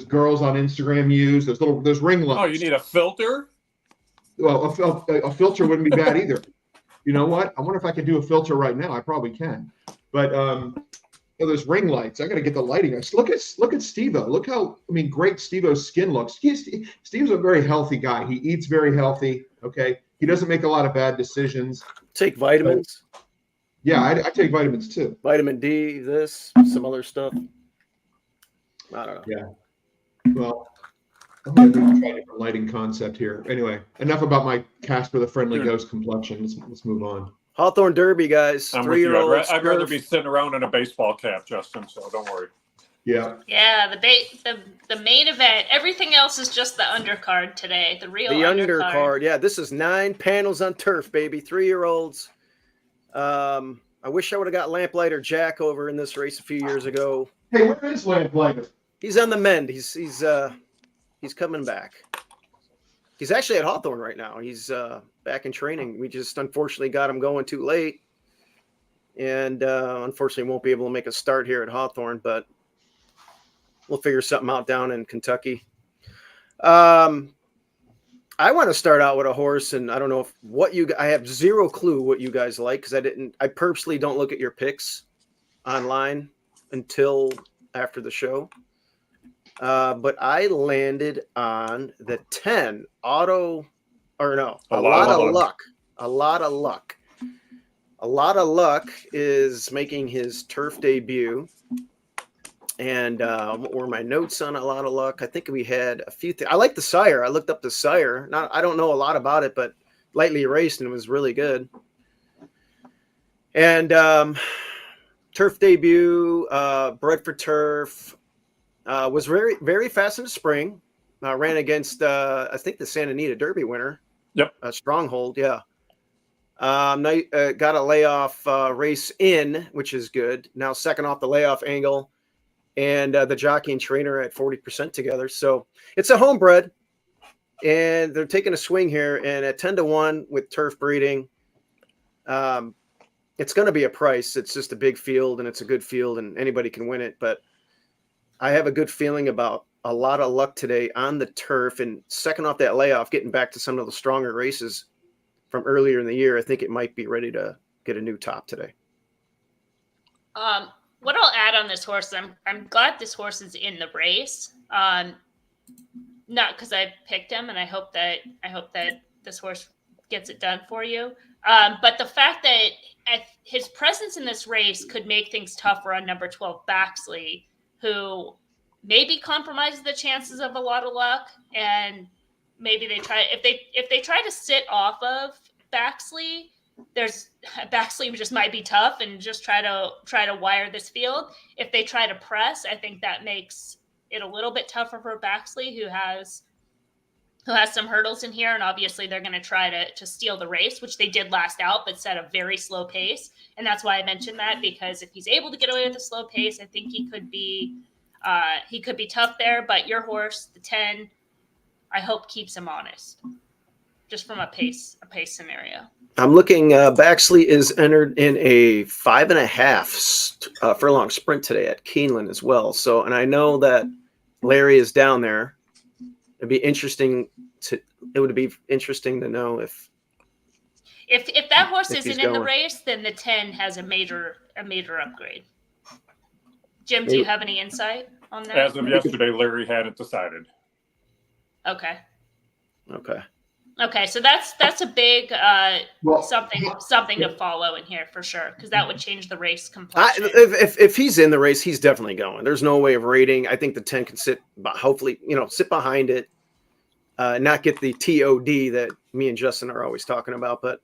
girls on Instagram use? Those ring lights. Oh, you need a filter? Well, a filter wouldn't be bad either. You know what? I wonder if I can do a filter right now. I probably can. But those ring lights, I got to get the lighting. Look at Steve-O. Look how great Steve-O's skin looks. Steve's a very healthy guy. He eats very healthy. Okay, he doesn't make a lot of bad decisions. Take vitamins. Yeah, I take vitamins too. Vitamin D. Some other stuff. I don't know. Yeah. Well, I'm going to try a different lighting concept here. Anyway, enough about my Casper the Friendly Ghost complexion. Let's move on. Hawthorne Derby, guys. I'm with you. 3-year-olds. I'd rather be sitting around in a baseball cap, Justin, so don't worry. Yeah. Yeah, the main event. Everything else is just the undercard today. The real The undercard. undercard. Yeah, this is 9 panels on turf, baby. 3-year-olds. I wish I would have got Lamplighter Jack over in this race a few years ago. Hey, where is Lamplighter? He's on the mend. He's coming back. He's actually at Hawthorne right now. He's back in training. We just unfortunately got him going too late, and unfortunately won't be able to make a start here at Hawthorne. But we'll figure something out down in Kentucky. I want to start out with a horse, and I don't know I have zero clue what you guys like because I purposely don't look at your picks online until after the show. But I landed on the 10 a lot of luck. A lot of luck. A lot of luck is making his turf debut. And what were my notes on a lot of luck? I think we had a few things. I like the sire. I looked up the sire. I don't know a lot about it, but lightly raced and it was really good. And turf debut, bred for turf, was very, very fast in the spring. Ran against, I think, the Santa Anita Derby winner. Yep. Stronghold, yeah. Got a layoff race in, which is good. Now second off the layoff angle. And the jockey and trainer at 40% together. So it's a homebred. And they're taking a swing here. And at 10-1 with turf breeding, it's going to be a price. It's just a big field, and it's a good field, and anybody can win it. But I have a good feeling about a lot of luck today on the turf. And second off that layoff, getting back to some of the stronger races from earlier in the year, I think it might be ready to get a new top today. What I'll add on this horse, I'm glad this horse is in the race. Not because I picked him, and I hope that this horse gets it done for you. But the fact that his presence in this race could make things tougher on number 12 Baxley, who maybe compromises the chances of a lot of luck, and maybe they try if they try to sit off of Baxley. Baxley just might be tough and just try to wire this field. If they try to press, I think that makes it a little bit tougher for Baxley, who has some hurdles in here, and obviously they're going to try to steal the race, which they did last out, but set a very slow pace. And that's why I mentioned that, because if he's able to get away with a slow pace, I think he could be tough there. But your horse, the 10, I hope keeps him honest, just from a pace scenario. I'm looking. Baxley is entered in a 5.5 furlong sprint today at Keeneland as well. So, and I know that Larry is down there. It would be interesting to know if that horse isn't in the race, then the 10 has a major upgrade. Jim, do you have any insight on that? As of yesterday, Larry hadn't decided. Okay. Okay, so that's a big Well, something to follow in here for sure, because that would change the race I, complexion. if he's in the race, he's definitely going. There's no way of rating. I think the 10 can sit, hopefully, sit behind it, not get the TOD that me and Justin are always talking about. But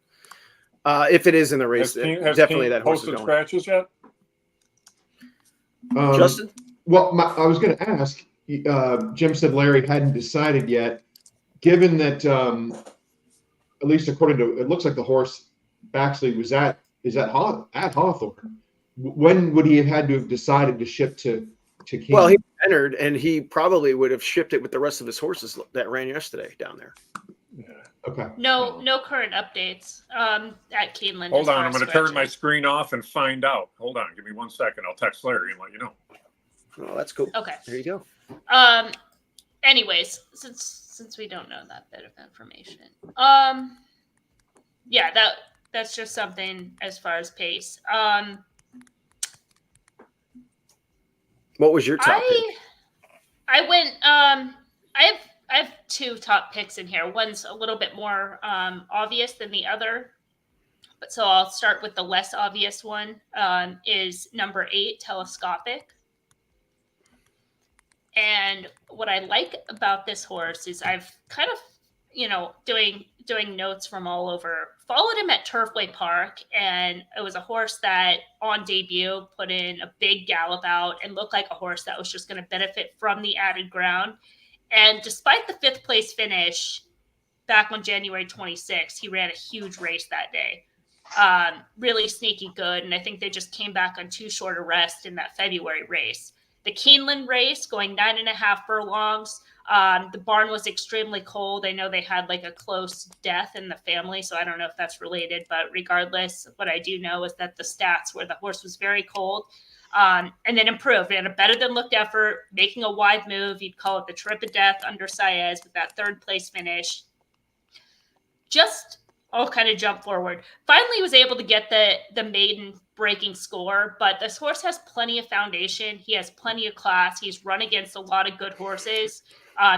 if it is in the race, definitely that horse is going. Scratches yet? Justin? Well, I was going to ask. Jim said Larry hadn't decided yet. Given that, at least according to it, looks like the horse Baxley was at Hawthorne. When would he have had to have decided to ship to King? Well, he entered, and he probably would have shipped it with the rest of his horses that ran yesterday down there. Yeah. Okay. No current updates at Keeneland. Hold on, I'm going to turn my screen off and find out. Hold on, give me 1 second. I'll text Larry and let you know. Oh, that's cool. Okay. There you go. Anyways, since we don't know that bit of information, yeah, that's just something as far as pace. What was your top pick? I went. I have 2 top picks in here. One's a little bit more obvious than the other, but so I'll start with the less obvious one. Is number 8, Telescopic. And what I like about this horse is I've kind of, doing notes from all over, followed him at Turfway Park, and it was a horse that on debut put in a big gallop out and looked like a horse that was just going to benefit from the added ground. And despite the 5th place finish back on January 26th, he ran a huge race that day. Really sneaky good. And I think they just came back on too short a rest in that February race. The Keeneland race going 9.5 furlongs. The barn was extremely cold. I know they had like a close death in the family, so I don't know if that's related, but regardless, what I do know is that the stats were the horse was very cold, and then improved. Ran a better than looked effort, making a wide move. You'd call it the trip of death under Saez with that 3rd place finish. I'll kind of jump forward. Finally was able to get the maiden breaking score, but this horse has plenty of foundation. He has plenty of class. He's run against a lot of good horses.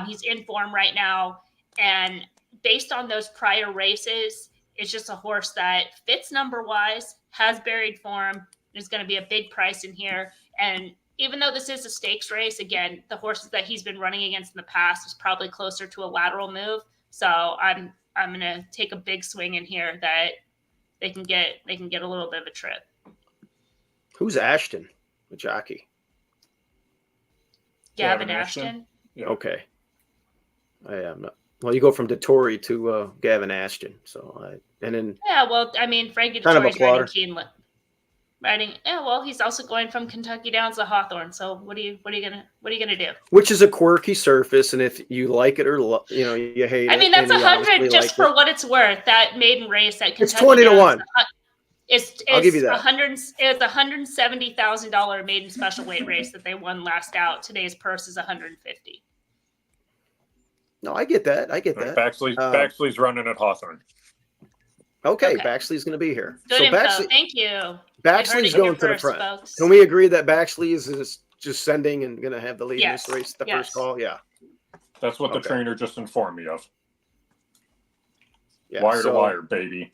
He's in form right now. And based on those prior races, it's just a horse that fits number-wise, has buried form. There's going to be a big price in here. And even though this is a stakes race, again, the horses that he's been running against in the past is probably closer to a lateral move. So I'm going to take a big swing in here that they can get a little bit of a trip. Who's Ashton, the jockey? Gavin Ashton. Yeah. Okay. I am not. Well, you go from Dettori to Gavin Ashton. Yeah, well, I mean, Frankie kind of a Dettori's riding. Yeah, well, he's also going from Kentucky Downs to Hawthorne. So what are you gonna do? Which is a quirky surface, and if you like it or you hate it. I mean, that's 100 just for what it's worth. That maiden race at Kentucky it's 20 to 1. I'll give you that. It's $170,000 maiden special weight race that they won last out. Today's purse is $150,000. No, I get that. Baxley's running at Hawthorne. Okay, Baxley's going to be here. Good info. Thank you. Baxley's going to the front. Folks. Can we agree that Baxley is just sending and going to have the lead in this race, first call? Yeah. That's what the trainer just informed me of. Yeah, wire to wire, baby.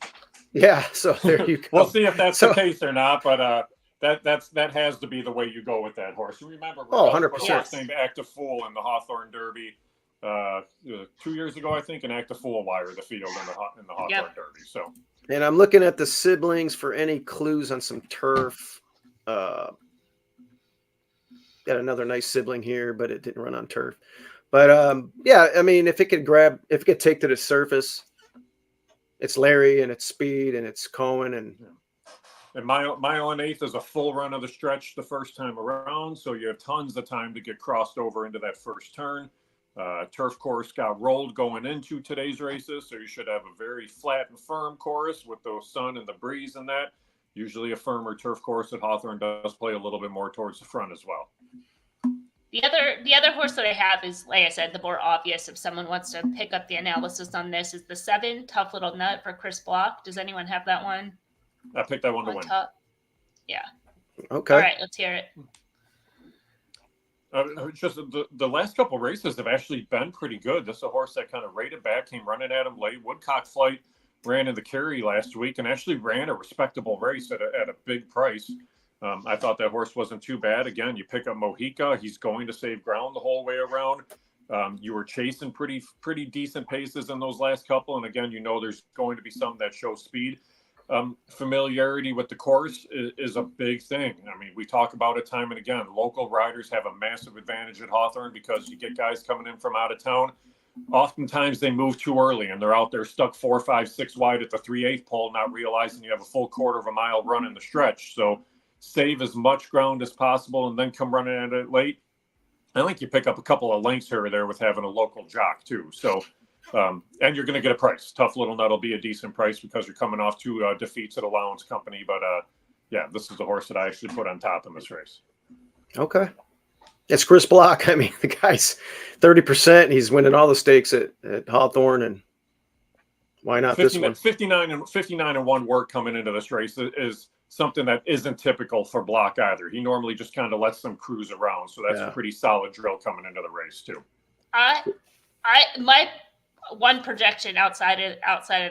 Yeah, so there you go. We'll see if that's the case or not, but that has to be the way you go with that horse. You remember 100%. Horse named Active Fool in the Hawthorne Derby 2 years ago, I think, and Active Fool wire the field in the Hawthorne Derby. So, and I'm looking at the siblings for any clues on some turf. Got another nice sibling here, but it didn't run on turf. But yeah, I mean, if it could take to the surface, it's Larry and it's Speed and it's Cohen and Mile and Eighth is a full run of the stretch the first time around, so you have tons of time to get crossed over into that first turn. Turf course got rolled going into today's races, so you should have a very flat and firm course with the sun and the breeze and that. Usually a firmer turf course at Hawthorne does play a little bit more towards the front as well. The other horse that I have is, like I said, the more obvious. If someone wants to pick up the analysis on this, is the 7 Tough Little Nut for Chris Block. Does anyone have that one? I picked that one to win. Top? Yeah. Okay. All right, let's hear it. Just the last couple races have actually been pretty good. This is a horse that kind of rated back, came running at him late. Woodcock Flight ran in the Kerry last week and actually ran a respectable race at a big price. I thought that horse wasn't too bad. Again, you pick up Mojica. He's going to save ground the whole way around. You were chasing pretty decent paces in those last couple. And again, there's going to be some that show speed. Familiarity with the course is a big thing. I mean, we talk about it time and again. Local riders have a massive advantage at Hawthorne because you get guys coming in from out of town. Oftentimes they move too early and they're out there stuck 4, 5, 6 wide at the 3/8 pole, not realizing you have a full quarter of a mile run in the stretch. So save as much ground as possible and then come running at it late. I think you pick up a couple of lengths here or there with having a local jock too. So, and you're going to get a price. Tough Little Nut will be a decent price because you're coming off 2 defeats at Allowance Company. But yeah, this is the horse that I actually put on top in this race. Okay. It's Chris Block. I mean, the guy's 30%. He's winning all the stakes at Hawthorne, and why not this one? 59 and 1 work coming into this race is something that isn't typical for Block either. He normally just kind of lets them cruise around. So that's a pretty solid drill coming into the race too. My one projection outside of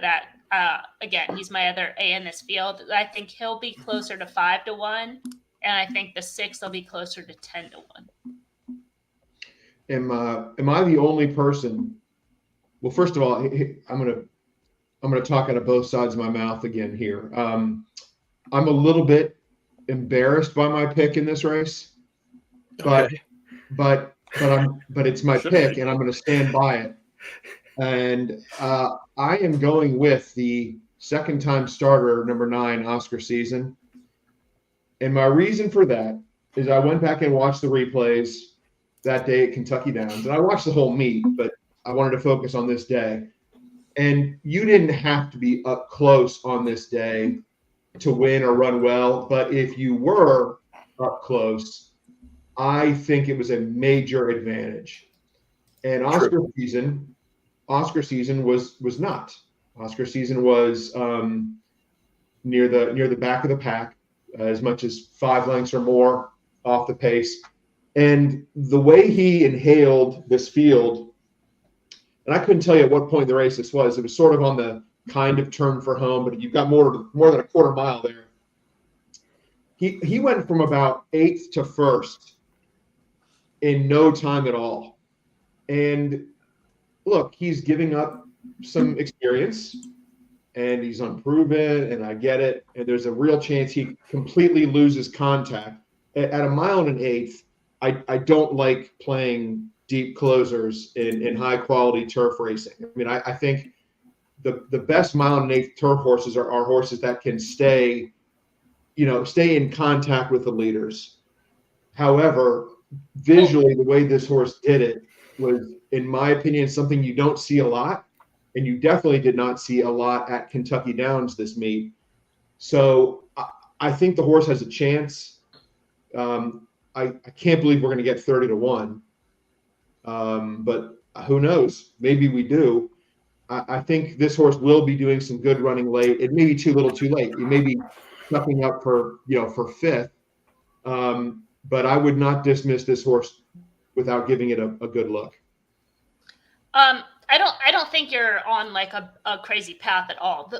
that, again, he's my other A in this field. I think he'll be closer to 5-1, and I think the 6 will be closer to 10-1. Am I the only person? Well, first of all, I'm gonna talk out of both sides of my mouth again here. I'm a little bit embarrassed by my pick in this race, but it's my pick, and I'm going to stand by it. And I am going with the second-time starter, number 9, Oscar Season. And my reason for that is I went back and watched the replays that day at Kentucky Downs, and I watched the whole meet, but I wanted to focus on this day. And you didn't have to be up close on this day to win or run well, but if you were up close, I think it was a major advantage. And Oscar Season was not. Oscar Season was near the back of the pack, as much as 5 lengths or more off the pace. And the way he inhaled this field, and I couldn't tell you at what point in the race this was. It was sort of on the kind of turn for home, but you've got more than a quarter mile there. He went from about 8th to 1st in no time at all. And look, he's giving up some experience and he's unproven, and I get it. And there's a real chance he completely loses contact. At 1 1/8, I don't like playing deep closers in high quality turf racing. I mean, I think the best 1 1/8 turf horses are horses that can stay in contact with the leaders. However, visually, the way this horse did it was, in my opinion, something you don't see a lot, and you definitely did not see a lot at Kentucky Downs this meet. So I think the horse has a chance. I can't believe we're going to get 30-1, but who knows? Maybe we do. I think this horse will be doing some good running late. It may be too little, too late. You may be sucking up for 5th, but I would not dismiss this horse without giving it a good look. I don't think you're on like a crazy path at all.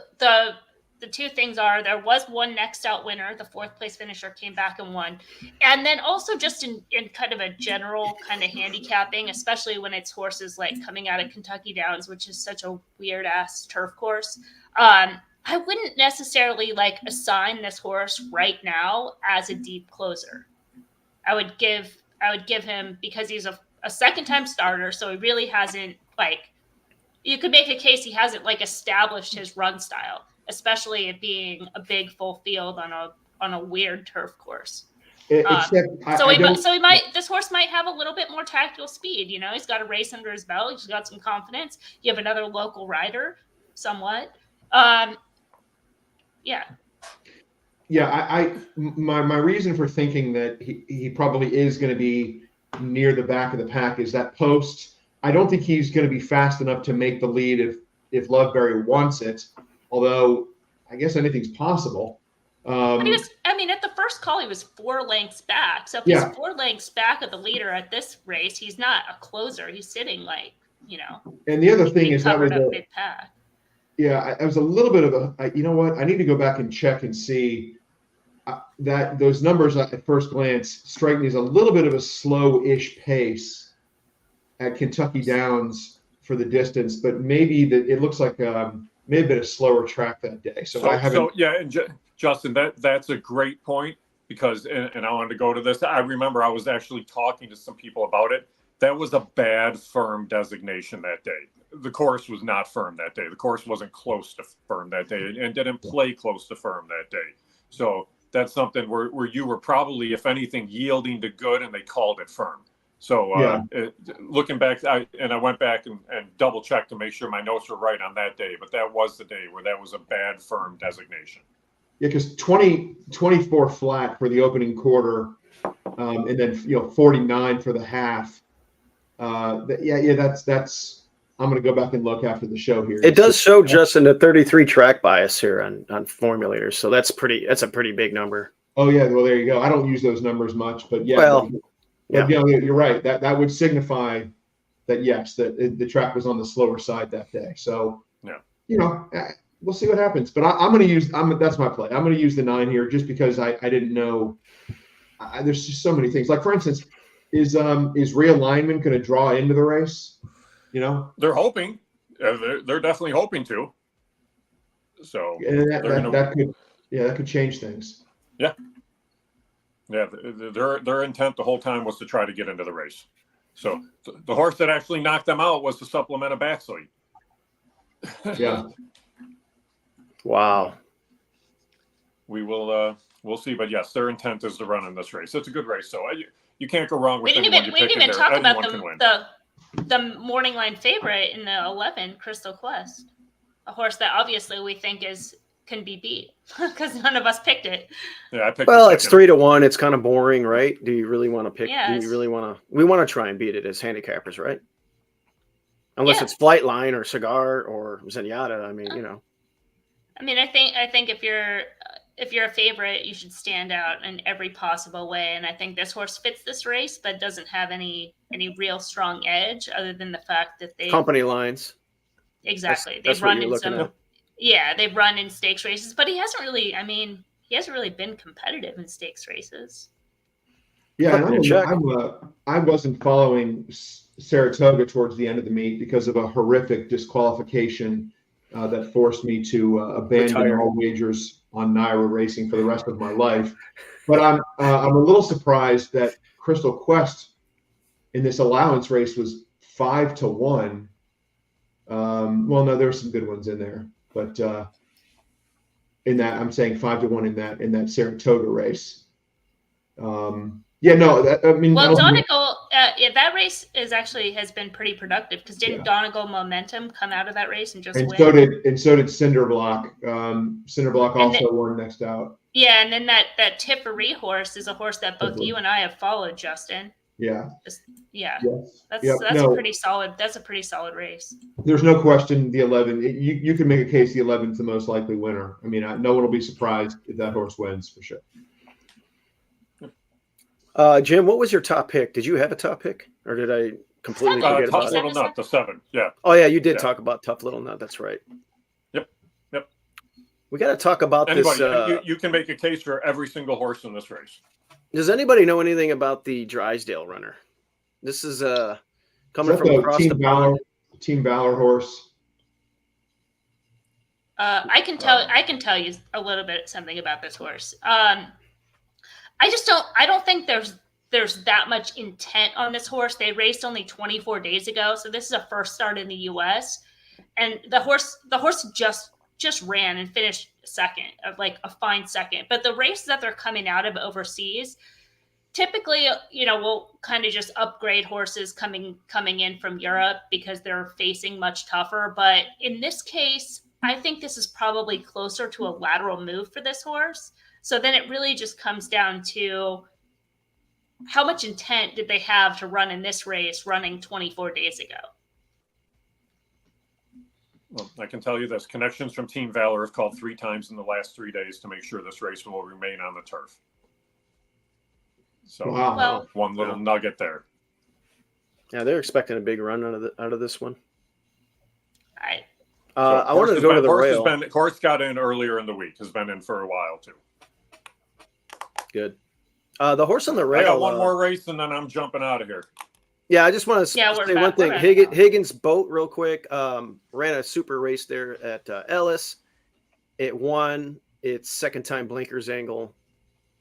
The two things are, there was one next out winner, the 4th place finisher came back and won. And then also just in kind of a general kind of handicapping, especially when it's horses like coming out of Kentucky Downs, which is such a weird ass turf course. I wouldn't necessarily like assign this horse right now as a deep closer. I would give him, because he's a second time starter. So he really hasn't, like, you could make a case he hasn't like established his run style, especially it being a big full field on a weird turf course. This horse might have a little bit more tactical speed. He's got a race under his belt. He's got some confidence. You have another local rider, somewhat. My reason for thinking that he probably is going to be near the back of the pack is that post. I don't think he's going to be fast enough to make the lead if Loveberry wants it. Although I guess anything's possible. But he was, I mean, at the first call, he was 4 lengths back. So if he's 4 lengths back of the leader at this race, he's not a closer. He's sitting like, And the other thing is that was mid pack. Yeah, I was a little bit of you know what? I need to go back and check and see that those numbers at first glance strike me as a little bit of a slow-ish pace at Kentucky Downs for the distance, but maybe it looks like may have been a slower track that day. So I haven't. So yeah, and Justin, that's a great point because, and I wanted to go to this. I remember I was actually talking to some people about it. That was a bad firm designation that day. The course was not firm that day. The course wasn't close to firm that day and didn't play close to firm that day. So that's something where you were probably, if anything, yielding to good, and they called it firm. So looking back, I went back and double checked to make sure my notes were right on that day. But that was the day where that was a bad firm designation. Yeah, because 24 flat for the opening quarter, and then 49 for the half. That's. I'm going to go back and look after the show here. It does show, Justin, a 33 track bias here on formulators, so that's a pretty big number. Oh yeah, well there you go. I don't use those numbers much, but yeah. Well, you're right. That would signify that yes, that the track was on the slower side that day. So we'll see what happens. But I'm going to use. That's my play. I'm going to use the 9 here just because I didn't know. There's just so many things. Like for instance, is realignment going to draw into the race? They're hoping. They're definitely hoping to. So that could change things. Yeah. Their intent the whole time was to try to get into the race. So the horse that actually knocked them out was to supplement a back slate. Yeah. Wow. We will. We'll see, but yes, their intent is to run in this race. It's a good race, so you can't go wrong with anyone you pick. We didn't even talk about the morning line favorite in the 11, Crystal Quest, a horse that obviously we think can be beat because none of us picked it. Yeah, I picked. Well, it's 3-1. It's kind of boring, right? Do you really want to pick? Yeah, do you really want to? We want to try and beat it as handicappers, right? Unless it's Flightline or Cigar or Zenyatta. I mean, I mean, I think if you're a favorite, you should stand out in every possible way. And I think this horse fits this race, but doesn't have any real strong edge other than the fact that they company lines. Exactly. That's they've run what you're in looking at. Yeah, they've run in stakes races, but he hasn't really been competitive in stakes races. Yeah, I wasn't following Saratoga towards the end of the meet because of a horrific disqualification that forced me to abandon all wagers on Naira racing for the rest of my life. But I'm a little surprised that Crystal Quest in this allowance race was 5-1. Well, no, there were some good ones in there, but in that I'm saying 5-1 in that Saratoga race. Well, Donegal, that race has been pretty productive because didn't Donegal Momentum come out of that race and just win? So did Cinderblock. Cinderblock also won next out. Yeah, and then that Tipperary horse is a horse that both you and I have followed, Justin. Yeah. That's a pretty solid. That's a pretty solid race. There's no question the 11. You can make a case the 11's the most likely winner. I mean, no one will be surprised if that horse wins for sure. Jim, what was your top pick? Did you have a top pick, or did I completely forget about Tough Little Nut, the 7. Yeah. Oh yeah, you did talk about Tough Little Nut. That's right. Yep. We got to talk about this. You can make a case for every single horse in this race. Does anybody know anything about the Drysdale runner? This is coming from across the pond. Team Valor horse. I can tell you a little bit something about this horse. I don't think there's that much intent on this horse. They raced only 24 days ago, so this is a first start in the U.S. And the horse just ran and finished second, like a fine second. But the races that they're coming out of overseas, typically, we'll kind of just upgrade horses coming in from Europe because they're facing much tougher. But in this case, I think this is probably closer to a lateral move for this horse. So then it really just comes down to how much intent did they have to run in this race running 24 days ago? Well, I can tell you this: connections from Team Valor have called 3 times in the last 3 days to make sure this race will remain on the turf. So, Wow. Well, one little nugget there. Yeah, they're expecting a big run out of this one. all right. I wanted to go to the rail. Horse got in earlier in the week. Has been in for a while too. Good. The horse on the rail. I got one more race and then I'm jumping out of here. Yeah, I just want to say one thing. Higgins boat real quick. Ran a super race there at Ellis. It won its second time blinkers angle,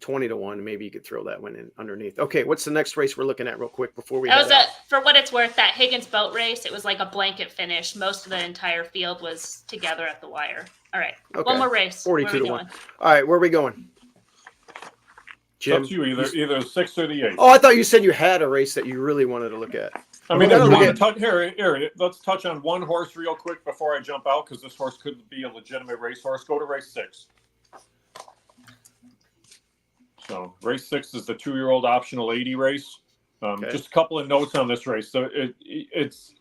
20-1. Maybe you could throw that one in underneath. Okay, what's the next race we're looking at real quick before we? That was for what it's worth. That Higgins boat race. It was like a blanket finish. Most of the entire field was together at the wire. All right, one more race. 42-1. All right, where are we going? Jim, it's up to you, either 6 or the 8. Oh, I thought you said you had a race that you really wanted to look at. I mean, if you want to touch here, let's touch on one horse real quick before I jump out, because this horse could be a legitimate racehorse. Go to race 6. So race 6 is the 2-year-old optional 80 race. Just a couple of notes on this race. So it's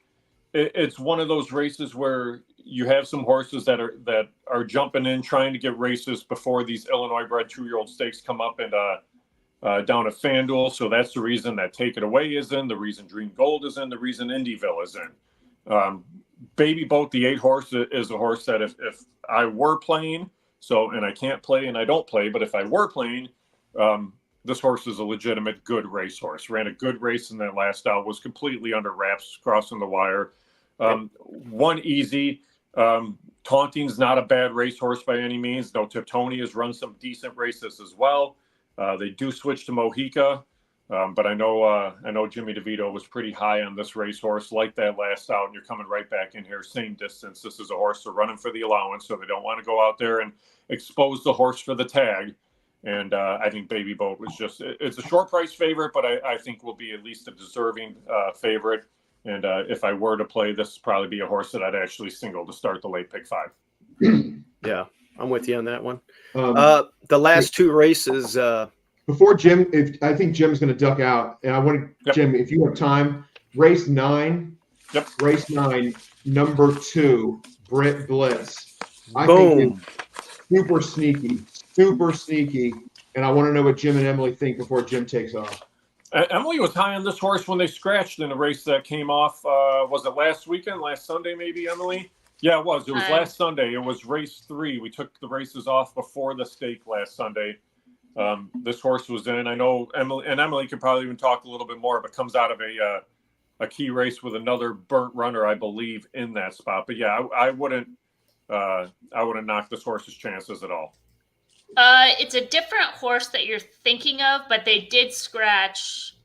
one of those races where you have some horses that are jumping in, trying to get races before these Illinois bred 2-year-old stakes come up and down at FanDuel. So that's the reason that Take It Away is in, the reason Dream Gold is in, the reason Indyville is in. Baby Boat, the 8 horse, is a horse that if I were playing, and I can't play and I don't play, but if I were playing, this horse is a legitimate good racehorse. Ran a good race in that last out, was completely under wraps crossing the wire. One easy. Taunting's not a bad racehorse by any means. No, Tiptoni has run some decent races as well. They do switch to Mohica, but I know Jimmy DeVito was pretty high on this racehorse, like that last out, and you're coming right back in here, same distance. This is a horse they're running for the allowance, so they don't want to go out there and expose the horse for the tag. And I think Baby Boat was it's a short price favorite, but I think will be at least a deserving favorite. And if I were to play, this would probably be a horse that I'd actually single to start the late pick 5. Yeah, I'm with you on that one. The last 2 races. Before Jim, I think Jim's going to duck out, and I want to, Jim, if you have time, race 9. Yep. Race 9, number 2, Britt Bliss. I Boom. think it's super sneaky, and I want to know what Jim and Emily think before Jim takes off. Emily was high on this horse when they scratched in a race that came off. Was it last Sunday, maybe, Emily? Yeah, it was. It was last Sunday. It was race 3. We took the races off before the stake last Sunday. This horse was in. I know Emily could probably even talk a little bit more, but comes out of a key race with another burnt runner, I believe, in that spot. But yeah, I wouldn't knock this horse's chances at all. It's a different horse that you're thinking of, but they did scratch.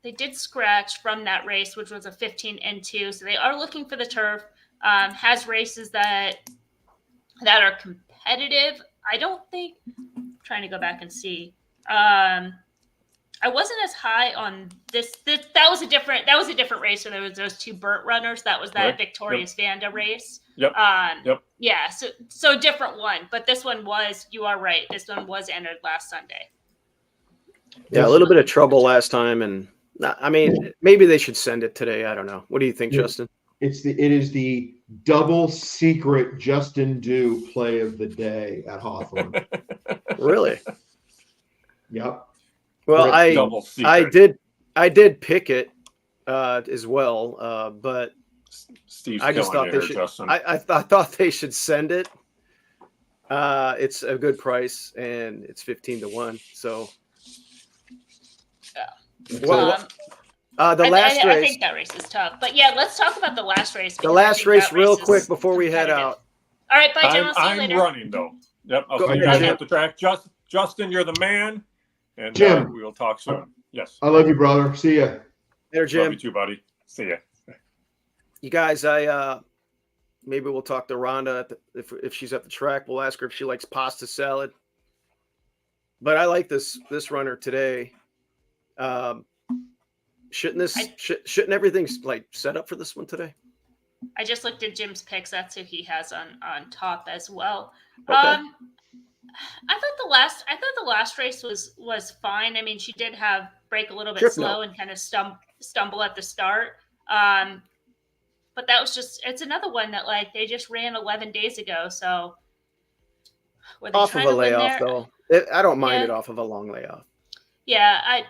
They did scratch from that race, which was a 15-2. So they are looking for the turf. Has races that are competitive. I don't think. I'm trying to go back and see. I wasn't as high on this. That was a different race where there was those 2 burnt runners. That was that Victorious Vanda race. Yep. Yeah. So different one, but this one was. You are right. This one was entered last Sunday. Yeah, a little bit of trouble last time, and I mean, maybe they should send it today. I don't know. What do you think, Justin? It is the double secret Justin Dew play of the day at Hawthorne. Really? Yep. Well, I did pick it as well, but Steve's I just thought they should. I thought they should send it. It's a good price, and it's 15-1. So, yeah. Well, the last race. I think that race is tough, but yeah, let's talk about the last race. The last race, real quick, before we head out. All right, bye, Jim. I'll see you later. I'm running though. Yep, I'll see you guys at the track. Justin, you're the man. And Jim, we will talk soon. Yes. I love you, brother. See ya. Later, Jim. Love you too, buddy. See ya. You guys, maybe we'll talk to Rhonda if she's at the track. We'll ask her if she likes pasta salad. But I like this runner today. Shouldn't everything like set up for this one today? I just looked at Jim's picks. That's who he has on top as well. Okay. I thought the last race was fine. I mean, she did break a little bit slow and kind of stumble at the start. But that was it's another one that like they just ran 11 days ago. So were they Off of trying a to win layoff, there? though. I don't mind Yeah. it off of a long layoff. Yeah,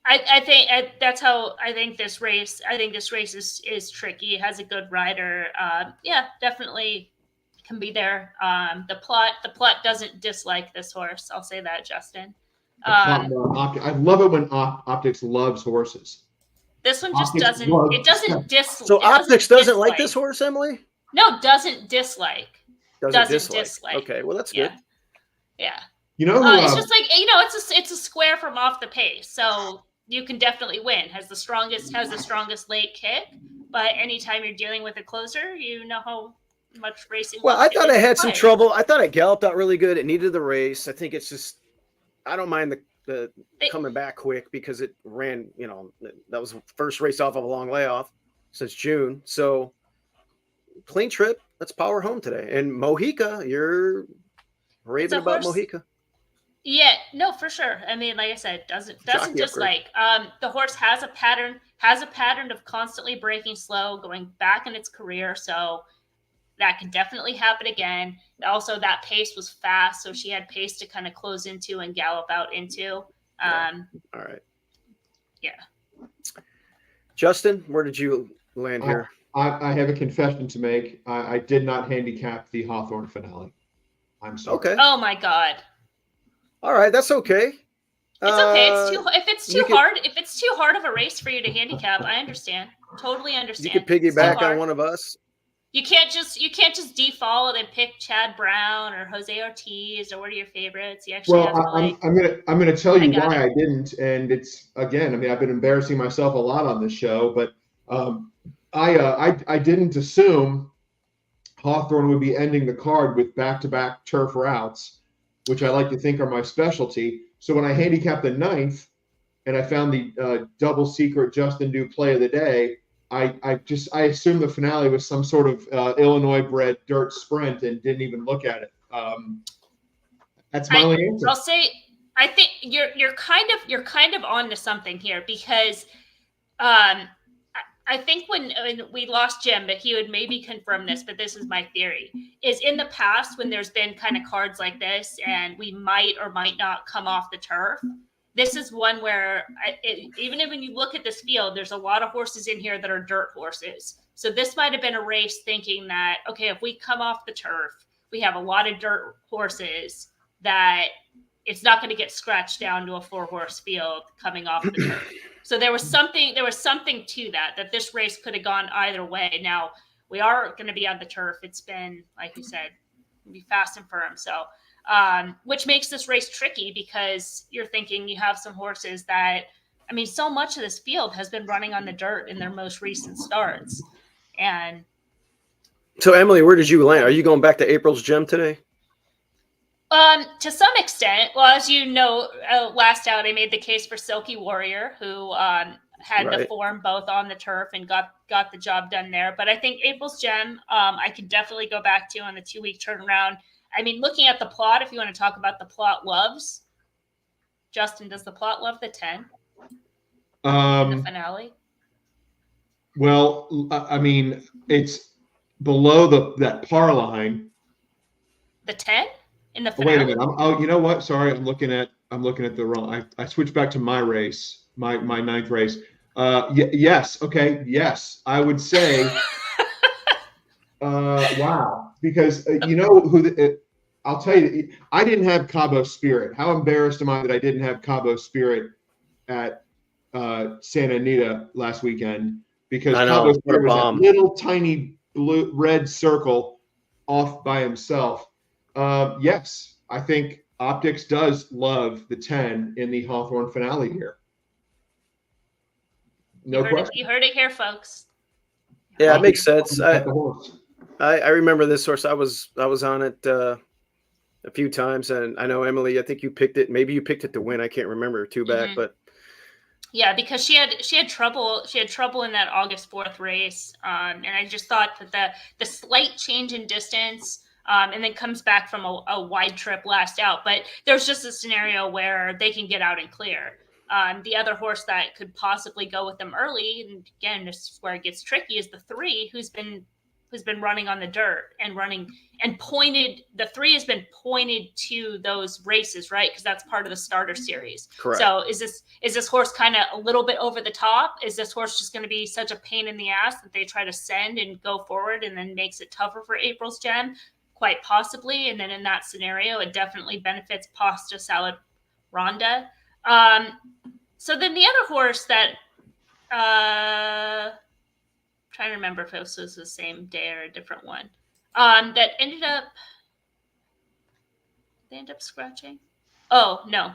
I think that's how I think this race. I think this race is tricky. It has a good rider. Yeah, definitely can be there. The plot doesn't dislike this horse. I'll say that, Justin. I love it when Optics loves horses. This one just Optics doesn't. loves It doesn't dislike. So Optics doesn't like this horse, Emily? No, doesn't dislike. Doesn't dislike. Okay, well that's good. Yeah. You know, it's just like it's a square from off the pace, so you can definitely win. Has the strongest late kick, but anytime you're dealing with a closer, you know how much racing. Well, I thought I had some trouble. I thought I galloped out really good. It needed the race. I think it's just I don't mind the coming back quick because it ran. That was the first race off of a long layoff since June. So clean trip. Let's power home today. And Mojica, you're raving about Mojica. Yeah, no, for sure. I mean, like I said, doesn't dislike. The horse has a pattern of constantly breaking slow, going back in its career, so that can definitely happen again. Also, that pace was fast, so she had pace to kind of close into and gallop out into. All right. Yeah. Justin, where did you land here? I have a confession to make. I did not handicap the Hawthorne finale. I'm sorry. Okay. Oh my God. All right, that's okay. It's okay. If it's too hard of a race for you to handicap, I understand. Totally understand. You could piggyback on one of us. You can't just default and pick Chad Brown or Jose Ortiz or what are your favorites. You actually have to I'm gonna tell you why I didn't, and it's again. I mean, I've been embarrassing myself a lot on this show, but I didn't assume Hawthorne would be ending the card with back-to-back turf routes, which I like to think are my specialty. So when I handicapped the 9th and I found the double secret Justin Dew play of the day, I assumed the finale was some sort of Illinois-bred dirt sprint and didn't even look at it. That's my only answer. I'll say I think you're kind of on to something here because I think when we lost Jim, but he would maybe confirm this, but this is my theory, is in the past when there's been kind of cards like this and we might or might not come off the turf, this is one where even when you look at this field, there's a lot of horses in here that are dirt horses. So this might have been a race thinking that, okay, if we come off the turf, we have a lot of dirt horses that it's not going to get scratched down to a 4-horse field coming off the turf. So there was something to that this race could have gone either way. Now we are going to be on the turf. It's been, like you said, be fast and firm. So, which makes this race tricky because you're thinking you have some horses that, I mean, so much of this field has been running on the dirt in their most recent starts. And so Emily, where did you land? Are you going back to April's gem today? To some extent, well, as you know, last out, I made the case for Silky Warrior, who had the form both on the turf and got the job done there. But I think April's Gem, I could definitely go back to on the 2-week turnaround. I mean, looking at the plot, if you want to talk about the plot loves, Justin, does the plot love the 10 in the finale? Well, I mean, it's below that par line. The 10? In the finale. Wait a minute. You know what? Sorry, I'm looking at the wrong. I switched back to my race, my 9th race. Yes. Okay. Yes, I would say. Wow, because you know who? I'll tell you, I didn't have Cabo Spirit. How embarrassed am I that I didn't have Cabo Spirit at Santa Anita last weekend? Because Cabo Spirit was a little tiny red circle off by himself. Yes, I think Optics does love the 10 in the Hawthorne finale here. No question. You heard it here, folks. Yeah, it makes sense. I remember this horse. I was on it a few times, and I know Emily. I think you picked it. Maybe you picked it to win. I can't remember 2 back, but yeah, because she had trouble. She had trouble in that August 4th race, and I just thought that the slight change in distance. And then comes back from a wide trip last out. But there's just a scenario where they can get out and clear. The other horse that could possibly go with them early, and again, this is where it gets tricky, is the 3, who's been running on the dirt and running and pointed. The 3 has been pointed to those races, right? Because that's part of the starter series. Correct. So is this horse kind of a little bit over the top? Is this horse just going to be such a pain in the ass that they try to send and go forward and then makes it tougher for April's Gem? Quite possibly. And then in that scenario, it definitely benefits Pasta Salad Ronda. So then the other horse that trying to remember if it was the same day or a different one, that ended up scratching. Oh no,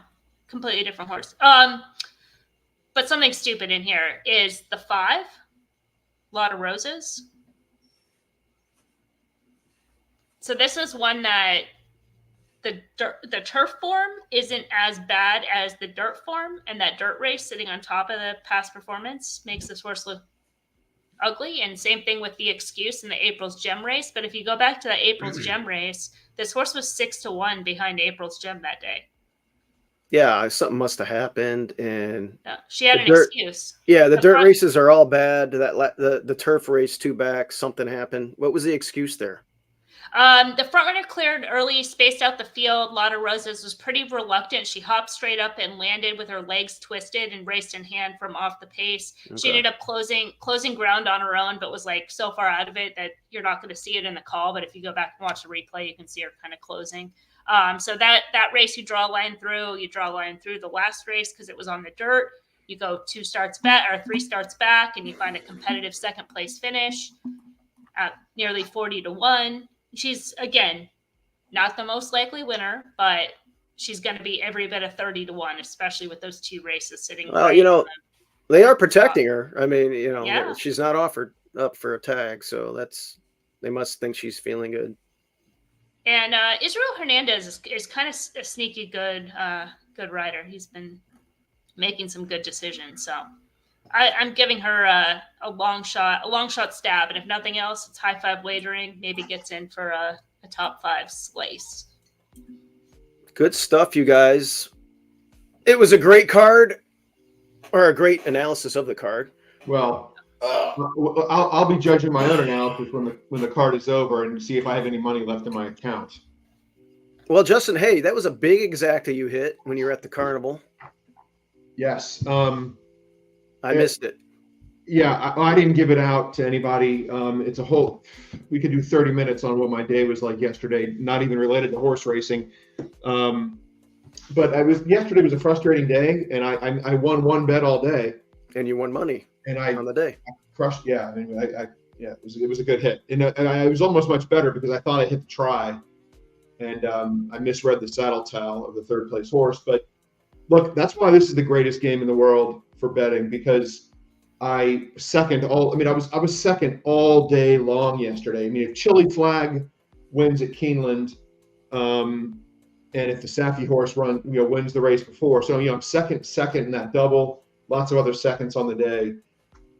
completely different horse. But something stupid in here is the 5, Lot of Roses. So this is one that the turf form isn't as bad as the dirt form, and that dirt race sitting on top of the past performance makes this horse look ugly. And same thing with the excuse in the April's Gem race. But if you go back to the April's Gem race, this horse was 6-1 behind April's Gem that day. Yeah, something must have happened, and she had an excuse. Yeah, the dirt races are all bad. The turf race 2 back, something happened. What was the excuse there? The front runner cleared early, spaced out the field. Lot of Roses was pretty reluctant. She hopped straight up and landed with her legs twisted and raced in hand from off the pace. Okay. She ended up closing ground on her own, but was like so far out of it that you're not going to see it in the call. But if you go back and watch the replay, you can see her kind of closing. So that race, you draw a line through. You draw a line through the last race because it was on the dirt. You go 2 starts back or 3 starts back, and you find a competitive second place finish at nearly 40-1. She's, again, not the most likely winner, but she's going to be every bit of 30-1, especially with those 2 races sitting. Well, they are protecting her. I mean, she's not offered up for a tag, so they must think she's feeling good. And Israel Hernandez is kind of a sneaky good rider. He's been making some good decisions, so I'm giving her a long shot stab, and if nothing else, it's high 5 wagering. Maybe gets in for a top 5 slice. Good stuff, you guys. It was a great card, or a great analysis of the card. Well, I'll be judging my own analysis when the card is over and see if I have any money left in my account. Well, Justin, hey, that was a big exacta you hit when you were at the carnival. Yes. I missed it. Yeah, I didn't give it out to anybody. It's a whole. We could do 30 minutes on what my day was like yesterday, not even related to horse racing. But yesterday was a frustrating day, and I won 1 bet all day. And you won money. And on the day. I crushed. Yeah, I mean, it was a good hit, and I was almost much better because I thought I hit the try, and I misread the saddle towel of the 3rd place horse. But look, that's why this is the greatest game in the world for betting, because I was second all day long yesterday. I mean, if Chili Flag wins at Keeneland, and if the Safi horse wins the race before, so I'm second in that double. Lots of other seconds on the day,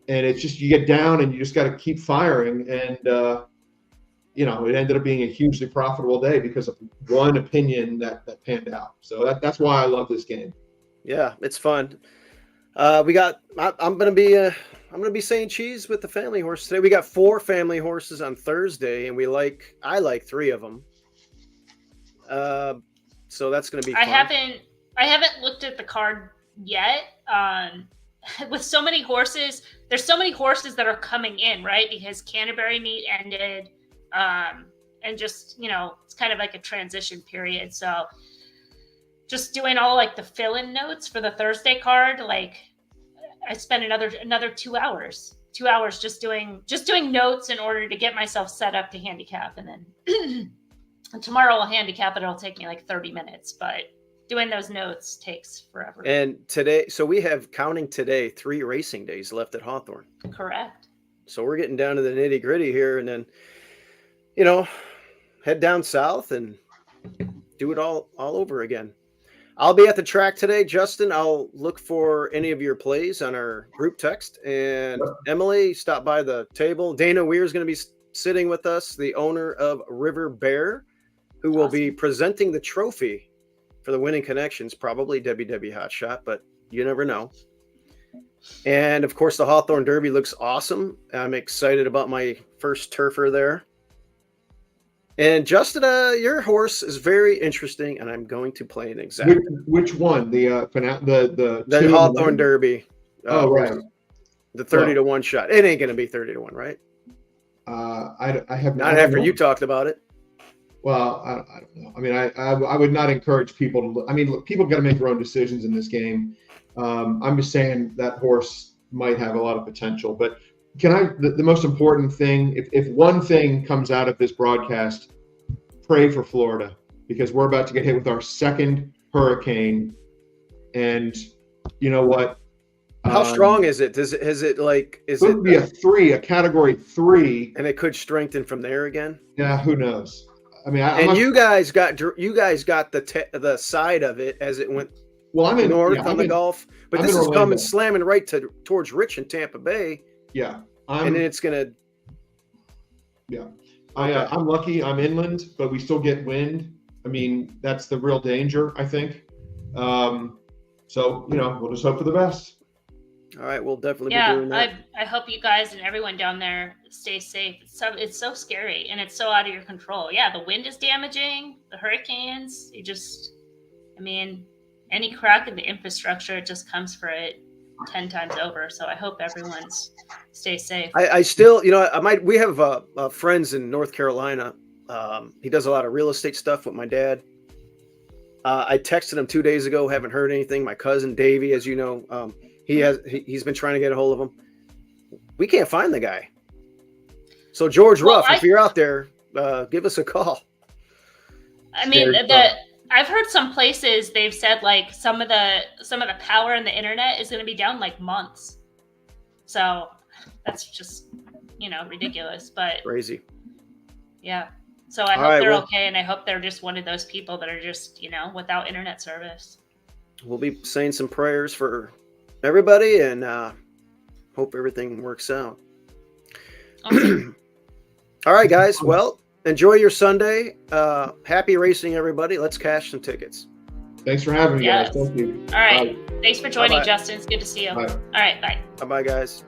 and it's just you get down and you just got to keep firing, and it ended up being a hugely profitable day because of one opinion that panned out. So that's why I love this game. Yeah, it's fun. I'm gonna be saying cheese with the family horse today. We got 4 family horses on Thursday, and I like 3 of them. So that's gonna be fun. I haven't looked at the card yet. With so many horses, there's so many horses that are coming in, right? Because Canterbury meet ended, and just it's kind of like a transition period. So just doing all like the fill-in notes for the Thursday card, like I spent another 2 hours just doing notes in order to get myself set up to handicap, and then and tomorrow I'll handicap it. It'll take me like 30 minutes, but doing those notes takes forever. And today, so we have, counting today, 3 racing days left at Hawthorne. Correct. So we're getting down to the nitty gritty here, and then head down south and do it all over again. I'll be at the track today, Justin. I'll look for any of your plays on our group text. And Emily, stop by the table. Dana Weir is going to be sitting with us, the owner of River Bear, who will be presenting the trophy for the winning connections, probably WW Hot Shot, but You never know. And of course, the Hawthorne Derby looks awesome. I'm excited about my first turfer there. And Justin, your horse is very interesting, and I'm going to play an exact. Which one? The Hawthorne Derby. Oh, right. The 30-1 shot. It ain't going to be 30-1, right? I have not after you talked about it. Well, I don't know. I mean, I would not encourage people to. I mean, people got to make their own decisions in this game. I'm just saying that horse might have a lot of potential. But the most important thing, if one thing comes out of this broadcast, pray for Florida, because we're about to get hit with our second hurricane. And you know what? How strong is it? Is it be a category 3, and it could strengthen from there again? Yeah, who knows? I mean, you guys got the side of it as it went north on the Gulf, but this is coming slamming right towards Rich in Tampa Bay. Yeah, and then it's gonna. Yeah, I'm lucky. I'm inland, but we still get wind. I mean, that's the real danger, I think. So we'll just hope for the best. All right, we'll definitely be doing that. I hope you guys and everyone down there stay safe. It's so scary and it's so out of your control. Yeah, the wind is damaging, the hurricanes. Any crack in the infrastructure, it just comes for it 10 times over. So I hope everyone's stay safe. I still, we have friends in North Carolina. He does a lot of real estate stuff with my dad. I texted him 2 days ago, haven't heard anything. My cousin Davey, as you know, he's been trying to get a hold of him. We can't find the guy. So George Ruff, if you're out there, give us a call. I mean, I've heard some places they've said like some of the power in the internet is going to be down like months. So that's just ridiculous, but crazy. Yeah. So I hope they're okay, and I hope they're just one of those people that are just without internet service. We'll be saying some prayers for everybody, and hope everything works out. Awesome. All right, guys. Well, enjoy your Sunday. Happy racing, everybody. Let's cash some tickets. Thanks for having me, guys. Thank you. All right. Bye. Thanks for joining, Justin. It's good to see you. Bye. All right. Bye. Bye-bye, guys.